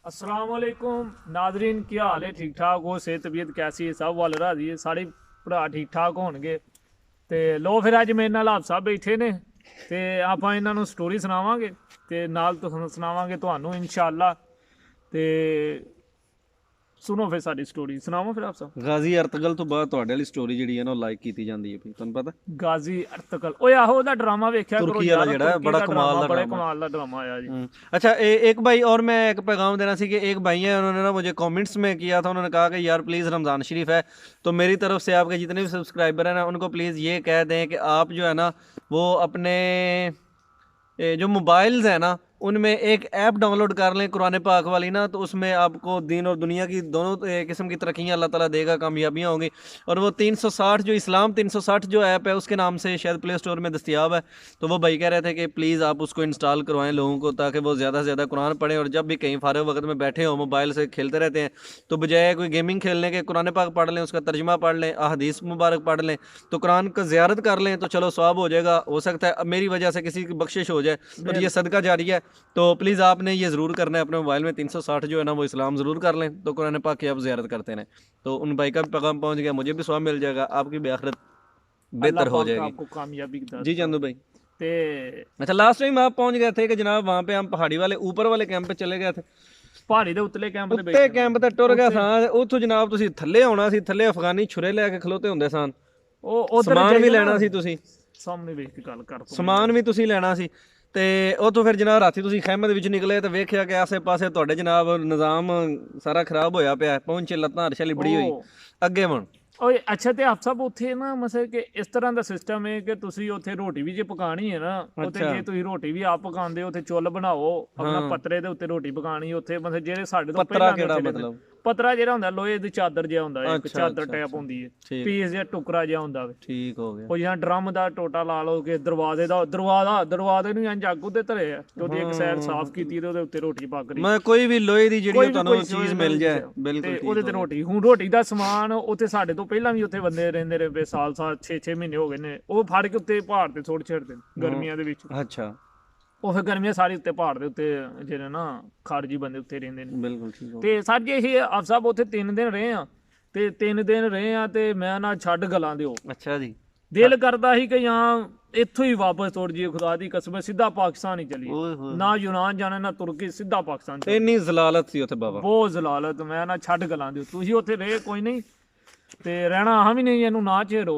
अस्सलाम वालेकुम नाजरीन, ਕੀ ਹਾਲ ਹੈ? ਠੀਕ ਠਾਕ ਹੋ? ਸਿਹਤ ਤਬੀਅਤ ਕੈਸੀ ਹੈ? ਸਭ ਵੱਲ ਰਾਜੀ ਹੈ? ਸਾਰੇ ਭਰਾ ਠੀਕ ਠਾਕ ਹੋਣਗੇ। ਤੇ ਲੋ ਫਿਰ ਅੱਜ ਮੇਰੇ ਨਾਲ ਆਪ ਸਾਹਿਬ ਬੈਠੇ ਨੇ ਤੇ ਆਪਾਂ ਇਹਨਾਂ ਨੂੰ ਸਟੋਰੀ ਸੁਣਾਵਾਂਗੇ ਤੇ ਨਾਲ ਤੁਹਾਨੂੰ ਸੁਣਾਵਾਂਗੇ ਤੁਹਾਨੂੰ ਇਨਸ਼ਾਅੱਲਾ। ਤੇ ਸੁਣੋ ਫਿਰ ਸਾਡੀ ਸਟੋਰੀ ਸੁਣਾਵਾਂ ਫਿਰ ਆਪ ਸਾਹਿਬ। ਗਾਜ਼ੀ ਅਰਤਗਲ ਤੋਂ ਬਾਅਦ ਤੁਹਾਡੇ ਵਾਲੀ ਸਟੋਰੀ ਜਿਹੜੀ ਹੈ ਨਾ ਲਾਈਕ ਕੀਤੀ ਜਾਂਦੀ ਹੈ, ਤੁਹਾਨੂੰ ਪਤਾ। ਗਾਜ਼ੀ ਅਰਤਗਲ, ਓਏ ਆਹੋ ਉਹਦਾ ਡਰਾਮਾ ਵੇਖਿਆ ਕਰੋ ਤੁਰਕੀ ਵਾਲਾ ਜਿਹੜਾ ਬੜਾ कमाल ਦਾ बड़े कमाल ਦਾ ड्रामा आया जी। अच्छा एक भाई और मैं एक पैगाम देना सी कि एक भाई है, उन्होंने ना मुझे कमेंट्स में किया था, उन्होंने कहा कि यार प्लीज़ रमज़ान शरीफ है तो मेरी तरफ से आपके जितने भी सब्सक्राइबर हैं ना उनको प्लीज़ ये कह दें कि आप जो है ना वो अपने जो मोबाइल्स हैं ना उनमें एक ऐप डाउनलोड कर लें कुरान पाक वाली ना, तो उसमें आपको दीन और दुनिया की दोनों किस्म की तरक्कियाँ अल्लाह ताला देगा, कामयाबियाँ होंगी। और वो 360 जो इस्लाम 360 जो ऐप है उसके नाम से शायद प्ले स्टोर में दस्तियाब है, तो वो भाई कह रहे थे कि प्लीज़ आप उसको इंस्टॉल करवाएं लोगों को, ताकि वो ज़्यादा से ज़्यादा कुरान पढ़ें और जब भी कहीं फारग वक्त में बैठे हों मोबाइल से खेलते रहते हैं तो बजाय कोई गेमिंग खेलने के कुरान पाक पढ़ लें, उसका तर्जमा पढ़ लें, अहदीस मुबारक पढ़ लें, तो कुरान का ज़ियारत कर लें तो चलो सवाब हो जाएगा। हो सकता है मेरी वजह से किसी की बख्शिश हो जाए और ये सदका जारी है। तो प्लीज़ आपने ये ज़रूर करना है अपने मोबाइल में 360 जो है ना वो इस्लाम ज़रूर कर लें, तो कुरान पाक की आप ज़ियारत करते रहें, तो उन भाई का भी पैगाम पहुंच गया, मुझे भी स्वाब मिल जाएगा, आपकी भी आखिरत बेहतर हो जाएगी, आपको कामयाबी जी चंदू भाई। ते अच्छा लास्ट टाइम आप पहुंच गए थे कि जनाब वहाँ पे हम पहाड़ी वाले ऊपर वाले कैंप पे चले गए थे, ਪਹਾੜੀ ਦੇ ਉਤਲੇ ਕੈਂਪ ਦੇ ਉੱਤੇ ਕੈਂਪ ਤੇ ਟੁਰ ਗਿਆ ਸਾਂ, ਉੱਥੋਂ ਜਨਾਬ ਤੁਸੀਂ ਥੱਲੇ ਆਉਣਾ ਸੀ, ਥੱਲੇ ਅਫਗਾਨੀ ਛੁਰੇ ਲੈ ਕੇ ਖਲੋਤੇ ਹੁੰਦੇ ਸਨ, ਉਹ ਉਧਰ ਸਮਾਨ ਵੀ ਲੈਣਾ ਸੀ ਤੁਸੀਂ, ਸਾਹਮਣੇ ਵੇਖ ਕੇ ਗੱਲ ਕਰ, ਸਮਾਨ ਵੀ ਤੁਸੀਂ ਲੈਣਾ ਸੀ। ਤੇ ਉੱਥੋਂ ਫਿਰ ਜਨਾਬ ਰਾਤੀ ਤੁਸੀਂ ਖੈਮੇ ਦੇ ਵਿੱਚ ਨਿਕਲੇ ਤੇ ਵੇਖਿਆ ਕਿ ਆਸੇ ਪਾਸੇ ਤੁਹਾਡੇ ਜਨਾਬ ਨਿਜ਼ਾਮ ਸਾਰਾ ਖਰਾਬ ਹੋਇਆ ਪਿਆ, ਪਹੁੰਚੇ ਲੱਤਾਂ ਹਰਸ਼ਲੀ ਬੜੀ ਹੋਈ ਅੱਗੇ ਵਣ। ਓਏ ਅੱਛਾ, ਤੇ ਆਪ ਸਭ ਉੱਥੇ ਨਾ ਮਸਲ ਕਿ ਇਸ ਤਰ੍ਹਾਂ ਦਾ ਸਿਸਟਮ ਹੈ ਕਿ ਤੁਸੀਂ ਉੱਥੇ ਰੋਟੀ ਵੀ ਜੇ ਪਕਾਣੀ ਹੈ ਨਾ, ਉੱਥੇ ਜੇ ਤੁਸੀਂ ਰੋਟੀ ਵੀ ਆਪ ਪਕਾਉਂਦੇ ਹੋ, ਉੱਥੇ ਚੁੱਲ੍ਹ ਬਣਾਓ ਆਪਣਾ, ਪੱਤਰੇ ਦੇ ਉੱਤੇ ਰੋਟੀ ਪਕਾਣੀ ਉੱਥੇ, ਮਤਲਬ ਜਿਹੜੇ ਸਾਡੇ ਤੋਂ ਪੱਤਰਾ ਕਿਹੜਾ ਮਤਲਬ? ਪਤਰਾ ਜਿਹੜਾ ਹੁੰਦਾ ਲੋਹੇ ਦੀ ਚਾਦਰ ਜਿਹਾ ਹੁੰਦਾ, ਇੱਕ ਚਾਦਰ ਟਾਈਪ ਹੁੰਦੀ ਹੈ, ਪੀਸ ਜਿਹਾ ਟੁਕੜਾ ਜਿਹਾ ਹੁੰਦਾ ਵੇ, ਠੀਕ ਹੋ ਗਿਆ। ਉਹ ਜਾਂ ਡਰਮ ਦਾ ਟੋਟਾ ਲਾ ਲਓ ਕਿ ਦਰਵਾਜ਼ੇ ਨੂੰ ਇੰਜ ਅੱਗ ਉੱਤੇ ਧਰੇ ਆ ਤੇ ਉਹਦੀ ਇੱਕ ਸਾਈਡ ਸਾਫ਼ ਕੀਤੀ ਤੇ ਉਹਦੇ ਉੱਤੇ ਰੋਟੀ ਪੱਕ ਰਹੀ। ਮੈਂ ਕੋਈ ਵੀ ਲੋਹੇ ਦੀ ਜਿਹੜੀ ਤੁਹਾਨੂੰ ਚੀਜ਼ ਮਿਲ ਜਾਏ ਬਿਲਕੁਲ ਉਹਦੇ ਤੇ ਰੋਟੀ। ਹੁਣ ਰੋਟੀ ਦਾ ਸਮਾਨ ਉੱਥੇ ਸਾਡੇ ਤੋਂ ਪਹਿਲਾਂ ਵੀ ਉੱਥੇ ਬੰਦੇ ਰਹਿੰਦੇ ਰਹੇ ਸਾਲ 6 ਮਹੀਨੇ ਹੋ ਗਏ ਨੇ, ਉਹ ਫੜ ਕੇ ਉੱਤੇ ਪਹਾੜ ਤੇ ਸੁੱਟ ਛੱਡਦੇ ਗਰਮੀਆਂ ਦੇ ਵਿੱਚ। ਅੱਛਾ, ਉਹ ਫਿਰ ਗਰਮੀਆਂ ਸਾਰੀ ਉੱਤੇ ਪਹਾੜ ਦੇ ਉੱਤੇ ਜਿਹੜੇ ਨਾ ਖਾਰਜੀ ਬੰਦੇ ਉੱਤੇ ਰਹਿੰਦੇ ਨੇ। ਬਿਲਕੁਲ ਠੀਕ ਹੋ। ਤੇ ਸਾਡੇ ਇਹ ਆਪ ਸਾਹਿਬ ਉੱਥੇ 3 ਦਿਨ ਰਹੇ ਆ, ਤੇ 3 ਦਿਨ ਰਹੇ ਆ ਤੇ ਮੈਂ ਨਾ ਛੱਡ ਗਲਾਂ ਦਿਓ। ਅੱਛਾ ਜੀ, ਦਿਲ ਕਰਦਾ ਸੀ ਕਿ ਜਾਂ ਇੱਥੋਂ ਹੀ ਵਾਪਸ ਤੁਰ ਜਾਈਏ, ਖੁਦਾ ਦੀ ਕਸਮ ਸਿੱਧਾ ਪਾਕਿਸਤਾਨ ਹੀ ਚਲੀਏ, ਨਾ ਯੂਨਾਨ ਜਾਣਾ ਨਾ ਤੁਰਕੀ, ਸਿੱਧਾ ਪਾਕਿਸਤਾਨ। ਇੰਨੀ ਜ਼ਲਾਲਤ ਸੀ ਉੱਥੇ ਬਾਬਾ, ਬਹੁਤ ਜ਼ਲਾਲਤ। ਮੈਂ ਨਾ ਛੱਡ ਗਲਾਂ ਦਿਓ, ਤੁਸੀਂ ਉੱਥੇ ਰਹੇ ਕੋਈ ਨਹੀਂ ਤੇ ਰਹਿਣਾ ਆਹ ਵੀ ਨਹੀਂ, ਇਹਨੂੰ ਨਾ ਛੇੜੋ।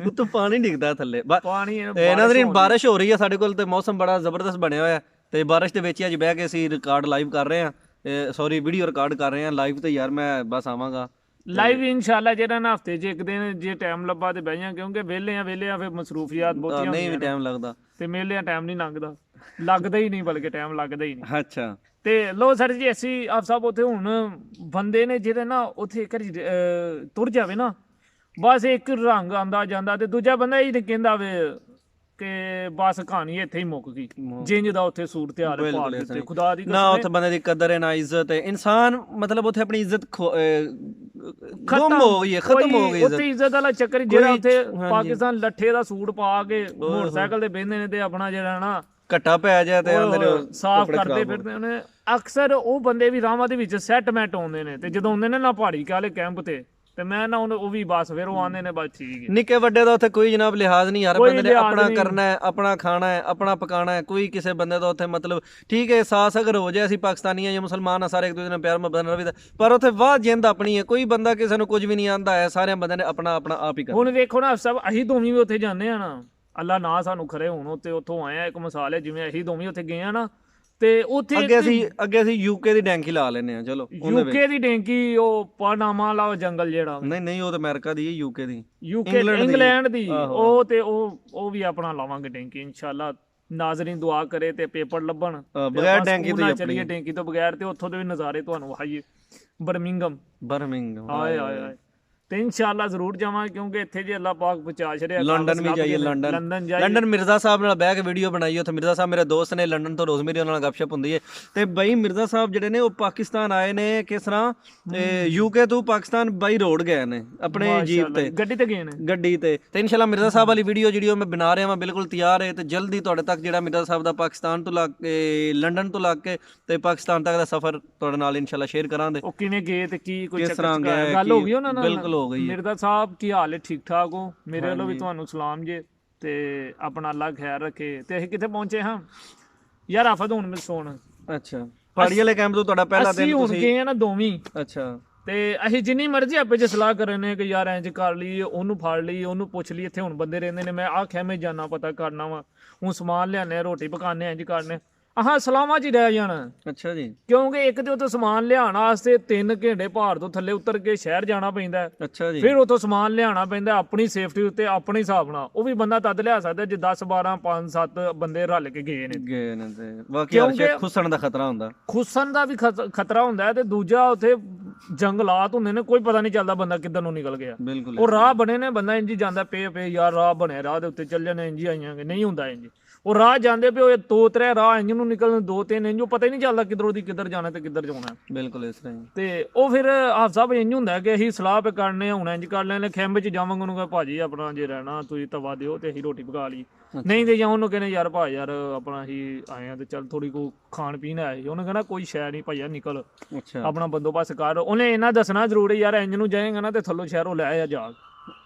ਉੱਤੋਂ ਪਾਣੀ ਡਿੱਗਦਾ ਥੱਲੇ, ਪਾਣੀ ਇਹਨਾਂ ਦਿਨ ਬਾਰਿਸ਼ ਹੋ ਰਹੀ ਹੈ ਸਾਡੇ ਕੋਲ ਤੇ ਮੌਸਮ ਬੜਾ ਜ਼ਬਰਦਸਤ ਬਣਿਆ ਹੋਇਆ, ਤੇ ਬਾਰਿਸ਼ ਦੇ ਵਿੱਚ ਅੱਜ ਬਹਿ ਕੇ ਅਸੀਂ ਰਿਕਾਰਡ ਲਾਈਵ ਕਰ ਰਹੇ ਹਾਂ, ਸੌਰੀ ਵੀਡੀਓ ਰਿਕਾਰਡ ਕਰ ਰਹੇ ਹਾਂ ਲਾਈਵ। ਤੇ ਯਾਰ ਮੈਂ ਬਸ ਆਵਾਂਗਾ ਲਾਈਵ ਇਨਸ਼ਾਅੱਲਾ, ਜਿਹੜਾ ਨਾ ਹਫਤੇ 'ਚ ਇੱਕ ਦਿਨ ਜੇ ਟਾਈਮ ਲੱਭਾ ਤੇ ਬਹਿ ਜਾ, ਕਿਉਂਕਿ ਵਿਹਲੇ ਆ ਫਿਰ ਮਸਰੂਫੀਆਤ ਬਹੁਤੀਆਂ ਨਹੀਂ ਵੀ ਟਾਈਮ ਲੱਗਦਾ, ਤੇ ਮੇਲਿਆਂ ਟਾਈਮ ਨਹੀਂ ਲੰਘਦਾ, ਲੱਗਦਾ ਹੀ ਨਹੀਂ, ਬਲਕਿ ਟਾਈਮ ਲੱਗਦਾ ਹੀ ਨਹੀਂ। ਅੱਛਾ, ਤੇ ਲੋ ਸਰ ਜੀ, ਅਸੀਂ ਆਪ ਸਾਹਿਬ ਉੱਥੇ ਹੁਣ ਬੰਦੇ ਨੇ ਜਿਹੜੇ ਨਾ ਉੱਥੇ ਇੱਕ ਤੁਰ ਜਾਵੇ ਨਾ, ਬਸ ਇੱਕ ਰੰਗ ਆਂਦਾ ਜਾਂਦਾ ਤੇ ਦੂਜਾ ਬੰਦਾ ਇਹ ਕਹਿੰਦਾ ਵੇ ਕਿ ਬਸ ਕਹਾਣੀ ਇੱਥੇ ਹੀ ਮੁੱਕ ਗਈ, ਜਿੰਜ ਦਾ ਉੱਥੇ ਸੂਰਤ ਹਾਲ ਹੈ ਪਹਾੜ ਦੇ ਉੱਤੇ, ਖੁਦਾ ਦੀ ਨਾ ਉੱਥੇ ਬੰਦੇ ਦੀ ਕਦਰ ਹੈ ਨਾ ਇੱਜ਼ਤ ਹੈ, ਇਨਸਾਨ ਮਤਲਬ ਉੱਥੇ ਆਪਣੀ ਇੱਜ਼ਤ ਖਤਮ ਹੋ ਗਈ ਹੈ, ਖਤਮ ਹੋ ਗਈ ਉੱਥੇ ਇੱਜ਼ਤ ਵਾਲਾ ਚੱਕਰ। ਜਿਹੜਾ ਉੱਥੇ ਪਾਕਿਸਤਾਨ ਲੱਠੇ ਦਾ ਸੂਟ ਪਾ ਕੇ ਮੋਟਰਸਾਈਕਲ ਤੇ ਬਹਿੰਦੇ ਨੇ ਤੇ ਆਪਣਾ ਜਿਹੜਾ ਨਾ ਘੱਟਾ ਪੈ ਜਾਏ ਤੇ ਅੰਦਰ ਸਾਫ਼ ਕਰਦੇ ਫਿਰਦੇ ਨੇ। ਅਕਸਰ ਉਹ ਬੰਦੇ ਵੀ ਰਾਵਾਂ ਦੇ ਵਿੱਚ ਸੈਟਮੈਂਟ ਆਉਂਦੇ ਨੇ, ਤੇ ਜਦੋਂ ਆਉਂਦੇ ਨੇ ਨਾ ਪਹਾੜੀ ਕਾਲੇ ਕੈਂਪ ਤੇ ਮੈਂ ਨਾ ਉਹ ਵੀ ਬਸ ਫਿਰ ਉਹ ਆਉਂਦੇ ਨੇ ਬਸ ਠੀਕ ਹੈ। ਨਿੱਕੇ ਵੱਡੇ ਦਾ ਉੱਥੇ ਕੋਈ ਜਨਾਬ ਲਿਹਾਜ਼ ਨਹੀਂ, ਹਰ ਬੰਦੇ ਨੇ ਆਪਣਾ ਕਰਨਾ ਹੈ, ਆਪਣਾ ਖਾਣਾ ਹੈ, ਆਪਣਾ ਪਕਾਣਾ ਹੈ, ਕੋਈ ਕਿਸੇ ਬੰਦੇ ਦਾ ਉੱਥੇ ਮਤਲਬ ਠੀਕ ਹੈ ਸਾਸ ਅਗਰ ਹੋ ਜਾਏ, ਅਸੀਂ ਪਾਕਿਸਤਾਨੀ ਆ ਜਾਂ ਮੁਸਲਮਾਨ ਆ, ਸਾਰੇ ਇੱਕ ਦੂਜੇ ਨਾਲ ਪਿਆਰ ਮੁਹੱਬਤ ਨਾਲ ਰਹੀਦਾ, ਪਰ ਉੱਥੇ ਵਾਹ ਜਿੰਦ ਆਪਣੀ ਹੈ, ਕੋਈ ਬੰਦਾ ਕਿਸੇ ਨੂੰ ਕੁਝ ਵੀ ਨਹੀਂ ਆਂਦਾ ਹੈ, ਸਾਰਿਆਂ ਬੰਦਿਆਂ ਨੇ ਆਪਣਾ ਆਪਣਾ ਆਪ ਹੀ ਕਰਨਾ। ਹੁਣ ਵੇਖੋ ਨਾ ਸਭ ਅਸੀਂ ਦੋਵੇਂ ਵੀ ਉੱਥੇ ਜਾਂਦੇ ਆ ਨਾ, ਅੱਲਾ ਨਾ ਸਾਨੂੰ ਖਰੇ ਹੁਣ ਉੱਤੇ ਉੱਥੋਂ ਆਏ ਆ, ਇੱਕ ਮਿਸਾਲ ਹੈ ਜਿਵੇਂ ਅਸੀਂ ਦੋਵੇਂ ਉੱਥੇ ਗਏ ਆ ਨਾ, ਤੇ ਉੱਥੇ ਅੱਗੇ ਅਸੀਂ ਯੂਕੇ ਦੀ ਡੈਂਕੀ ਲਾ ਲੈਨੇ ਆ, ਚਲੋ ਯੂਕੇ ਦੀ ਡੈਂਕੀ, ਉਹ ਪਾਨਾਮਾ ਵਾਲਾ ਜੰਗਲ ਜਿਹੜਾ, ਨਹੀਂ ਉਹ ਤਾਂ ਅਮਰੀਕਾ ਦੀ ਹੈ, ਯੂਕੇ ਦੀ, ਇੰਗਲੈਂਡ ਦੀ, ਉਹ ਤੇ ਉਹ ਵੀ ਆਪਣਾ ਲਾਵਾਂਗੇ ਡੈਂਕੀ ਇਨਸ਼ਾਅੱਲਾ। ਨਾਜ਼ਰੀਨ ਦੁਆ ਕਰੇ ਤੇ ਪੇਪਰ ਲੱਭਣ, ਬਗੈਰ ਡੈਂਕੀ ਤੋਂ ਚਲੀਏ, ਡੈਂਕੀ ਤੋਂ ਬਗੈਰ, ਤੇ ਉੱਥੋਂ ਦੇ ਵੀ ਨਜ਼ਾਰੇ ਤੁਹਾਨੂੰ ਵਿਖਾਈਏ। ਬਰਮਿੰਗਮ ਆਏ ਆਏ ਆਏ। ਤੇ ਇਨਸ਼ਾਅੱਲਾ ਜ਼ਰੂਰ ਜਾਵਾਂਗੇ, ਕਿਉਂਕਿ ਇੱਥੇ ਜੇ ਅੱਲਾਹ ਪਾਕ ਪਹੁੰਚਾ ਛੜਿਆ ਲੰਡਨ ਵੀ ਜਾਈਏ, ਲੰਡਨ ਜਾਈਏ। ਲੰਡਨ ਮਿਰਜ਼ਾ ਸਾਹਿਬ ਨਾਲ ਬਹਿ ਕੇ ਵੀਡੀਓ ਬਣਾਈ ਉੱਥੇ। ਮਿਰਜ਼ਾ ਸਾਹਿਬ ਮੇਰੇ ਦੋਸਤ ਨੇ ਲੰਡਨ ਤੋਂ, ਰੋਜ਼ ਮੇਰੀ ਉਹਨਾਂ ਨਾਲ ਗੱਪਸ਼ਪ ਹੁੰਦੀ ਹੈ। ਤੇ ਬਈ ਮਿਰਜ਼ਾ ਸਾਹਿਬ ਜਿਹੜੇ ਨੇ ਉਹ ਪਾਕਿਸਤਾਨ ਆਏ ਨੇ ਕਿਸ ਤਰ੍ਹਾਂ, ਯੂਕੇ ਤੋਂ ਪਾਕਿਸਤਾਨ ਬਾਈ ਰੋਡ ਗਏ ਨੇ ਆਪਣੇ ਜੀਪ ਤੇ, ਗੱਡੀ ਤੇ ਗਏ ਨੇ, ਗੱਡੀ ਤੇ ਇਨਸ਼ਾਅੱਲਾ ਮਿਰਜ਼ਾ ਸਾਹਿਬ ਵਾਲੀ ਵੀਡੀਓ ਜਿਹੜੀ ਉਹ ਮੈਂ ਬਣਾ ਰਿਹਾ ਵਾਂ, ਬਿਲਕੁਲ ਤਿਆਰ ਹੈ। ਤੇ ਜਲਦੀ ਤੁਹਾਡੇ ਤੱਕ ਜਿਹੜਾ ਮਿਰਜ਼ਾ ਸਾਹਿਬ ਦਾ ਪਾਕਿਸਤਾਨ ਤੋਂ ਲੱਗ ਕੇ, ਲੰਡਨ ਤੋਂ ਲੱਗ ਕੇ ਤੇ ਪਾਕਿਸਤਾਨ ਤੱਕ ਦਾ ਸਫ਼ਰ ਤੁਹਾਡੇ ਨਾਲ ਇਨਸ਼ਾਅੱਲਾ ਸ਼ੇਅਰ ਕਰਾਂਗੇ। ਉਹ ਕਿਵੇਂ ਗਏ ਤੇ ਕੀ ਕੋਈ ਕਿਸ ਤਰ੍ਹਾਂ ਚੱਕਰ ਗਏ, ਗੱਲ ਹੋ ਗਈ ਉਹਨਾਂ ਨਾਲ? ਬਿਲਕੁਲ ਹੋ ਗਈ ਹੈ। ਮਿਰਜ਼ਾ ਸਾਹਿਬ ਕੀ ਹਾਲ ਹੈ, ਠੀਕ ਠਾਕ ਹੋ? ਮੇਰੇ ਵੱਲੋਂ ਵੀ ਤੁਹਾਨੂੰ ਸਲਾਮ ਜੇ, ਤੇ ਆਪਣਾ ਅੱਲਾ ਖੈਰ ਰੱਖੇ। ਤੇ ਅਸੀਂ ਕਿੱਥੇ ਪਹੁੰਚੇ ਹਾਂ ਯਾਰ? ਆਫਤ ਹੁਣ ਮੈਂ ਸੁਣ, ਅੱਛਾ ਪਹਾੜੀ ਵਾਲੇ ਕੈਂਪ ਤੋਂ ਤੁਹਾਡਾ ਪਹਿਲਾ ਦਿਨ ਅਸੀਂ ਹੁਣ ਤੁਸੀਂ? ਗਏ ਆ ਨਾ ਦੋਵੀਂ। ਅੱਛਾ। ਤੇ ਅਸੀਂ ਜਿੰਨੀ ਮਰਜ਼ੀ ਆਪੇ ਚ ਸਲਾਹ ਕਰਨ ਨੇ ਕਿ ਯਾਰ ਇੰਜ ਕਰ ਲਈ, ਉਹਨੂੰ ਫੜ ਲਈ, ਉਹਨੂੰ ਪੁੱਛ ਲਈ, ਇੱਥੇ ਹੁਣ ਬੰਦੇ ਰਹਿੰਦੇ ਨੇ, ਮੈਂ ਆਖਿਆ ਮੈਂ ਜਾਣਾ ਪਤਾ ਕਰਨਾ ਵਾ, ਹੁਣ ਸਮਾਨ ਲਿਆਨੇ, ਰੋਟੀ ਪਕਾਨੇ, ਇੰਜ ਕਰਨੇ, ਆਹਾਂ ਸਲਾਮਾਂ 'ਚ ਹੀ ਰਹਿ ਜਾਣਾ। ਅੱਛਾ ਜੀ। ਕਿਉਂਕਿ ਇੱਕ ਤੇ ਉੱਥੋਂ ਸਮਾਨ ਲਿਆਉਣ ਵਾਸਤੇ 3 ਘੰਟੇ ਪਹਾੜ ਤੋਂ ਥੱਲੇ ਉਤਰ ਕੇ ਸ਼ਹਿਰ ਜਾਣਾ ਪੈਂਦਾ, ਅੱਛਾ ਜੀ। ਫਿਰ ਉੱਥੋਂ ਸਮਾਨ ਲਿਆਉਣਾ ਪੈਂਦਾ ਆਪਣੀ ਸੇਫਟੀ ਉੱਤੇ, ਆਪਣੇ ਹਿਸਾਬ ਨਾਲ। ਉਹ ਵੀ ਬੰਦਾ ਤਦ ਲਿਆ ਸਕਦਾ ਜੇ 10 12 5 7 ਬੰਦੇ ਰਲ ਕੇ ਗਏ ਨੇ। ਤੇ ਬਾਕੀ ਹਰ ਸ਼ੇ ਖੁੱਸਣ ਦਾ ਖਤਰਾ ਹੁੰਦਾ, ਖੁੱਸਣ ਦਾ ਵੀ ਖਤਰਾ ਹੁੰਦਾ ਹੈ, ਤੇ ਦੂਜਾ ਉੱਥੇ ਜੰਗਲਾਤ ਹੁੰਦੇ ਨੇ, ਕੋਈ ਪਤਾ ਨਹੀਂ ਚੱਲਦਾ ਬੰਦਾ ਕਿੱਧਰ ਨੂੰ ਨਿਕਲ ਗਿਆ। ਬਿਲਕੁਲ। ਉਹ ਰਾਹ ਬਣੇ ਨੇ, ਬੰਦਾ ਇੰਜ ਜਾਂਦਾ ਪਏ ਯਾਰ ਰਾਹ ਬਣਿਆ, ਰਾਹ ਦੇ ਉੱਤੇ ਚੱਲ ਜਾਣੇ, ਇੰਜ ਆਈਆਂਗੇ, ਨਹੀਂ ਹੁੰਦਾ ਇੰਜ। ਉਹ ਰਾਹ ਜਾਂਦੇ ਪਿਓ 2 3 ਰਾਹ ਇੰਜ ਨੂੰ ਨਿਕਲਣ, 2 3 ਇੰਜ, ਪਤਾ ਹੀ ਨਹੀਂ ਚੱਲਦਾ ਕਿੱਧਰੋਂ ਦੀ ਕਿੱਧਰ ਜਾਣਾ ਤੇ ਕਿੱਧਰ ਜਾਣਾ। ਬਿਲਕੁਲ ਇਸ ਤਰ੍ਹਾਂ ਹੀ। ਤੇ ਉਹ ਫਿਰ ਹਾਫਸਾ ਵੀ ਇੰਜ ਹੁੰਦਾ ਕਿ ਅਸੀਂ ਸਲਾਹ ਪੇ ਕਰਨੇ, ਹੁਣ ਇੰਜ ਕਰ ਲੈਣੇ, ਖੈਂਬੇ 'ਚ ਜਾਵਾਂਗੇ, ਉਹਨੂੰ ਕਹੇ ਭਾਜੀ ਆਪਣਾ ਜੇ ਰਹਿਣਾ ਤੁਸੀਂ ਤਵਾ ਦਿਓ ਤੇ ਅਸੀਂ ਰੋਟੀ ਪਕਾ ਲਈ, ਨਹੀਂ ਤੇ ਜਾਂ ਉਹਨੂੰ ਕਹਿੰਦੇ ਯਾਰ ਭਾਈ ਯਾਰ ਆਪਣਾ ਅਸੀਂ ਆਏ ਆ ਤੇ ਚੱਲ ਥੋੜੀ ਕੋ ਖਾਣ ਪੀਣ ਆਏ ਸੀ, ਉਹਨੇ ਕਹਿੰਦਾ ਕੋਈ ਸ਼ੈ ਨਹੀਂ ਭਾਈਆ ਨਿਕਲ, ਅੱਛਾ ਆਪਣਾ ਬੰਦੋਬਸਤ ਕਰ। ਉਹਨੇ ਇਹਨਾਂ ਦੱਸਣਾ ਜ਼ਰੂਰੀ ਯਾਰ ਇੰਜ ਨੂੰ ਜਾਏਗਾ ਨਾ ਤੇ ਥੱਲੋਂ ਸ਼ਹਿਰੋਂ ਲੈ ਆ ਜਾ,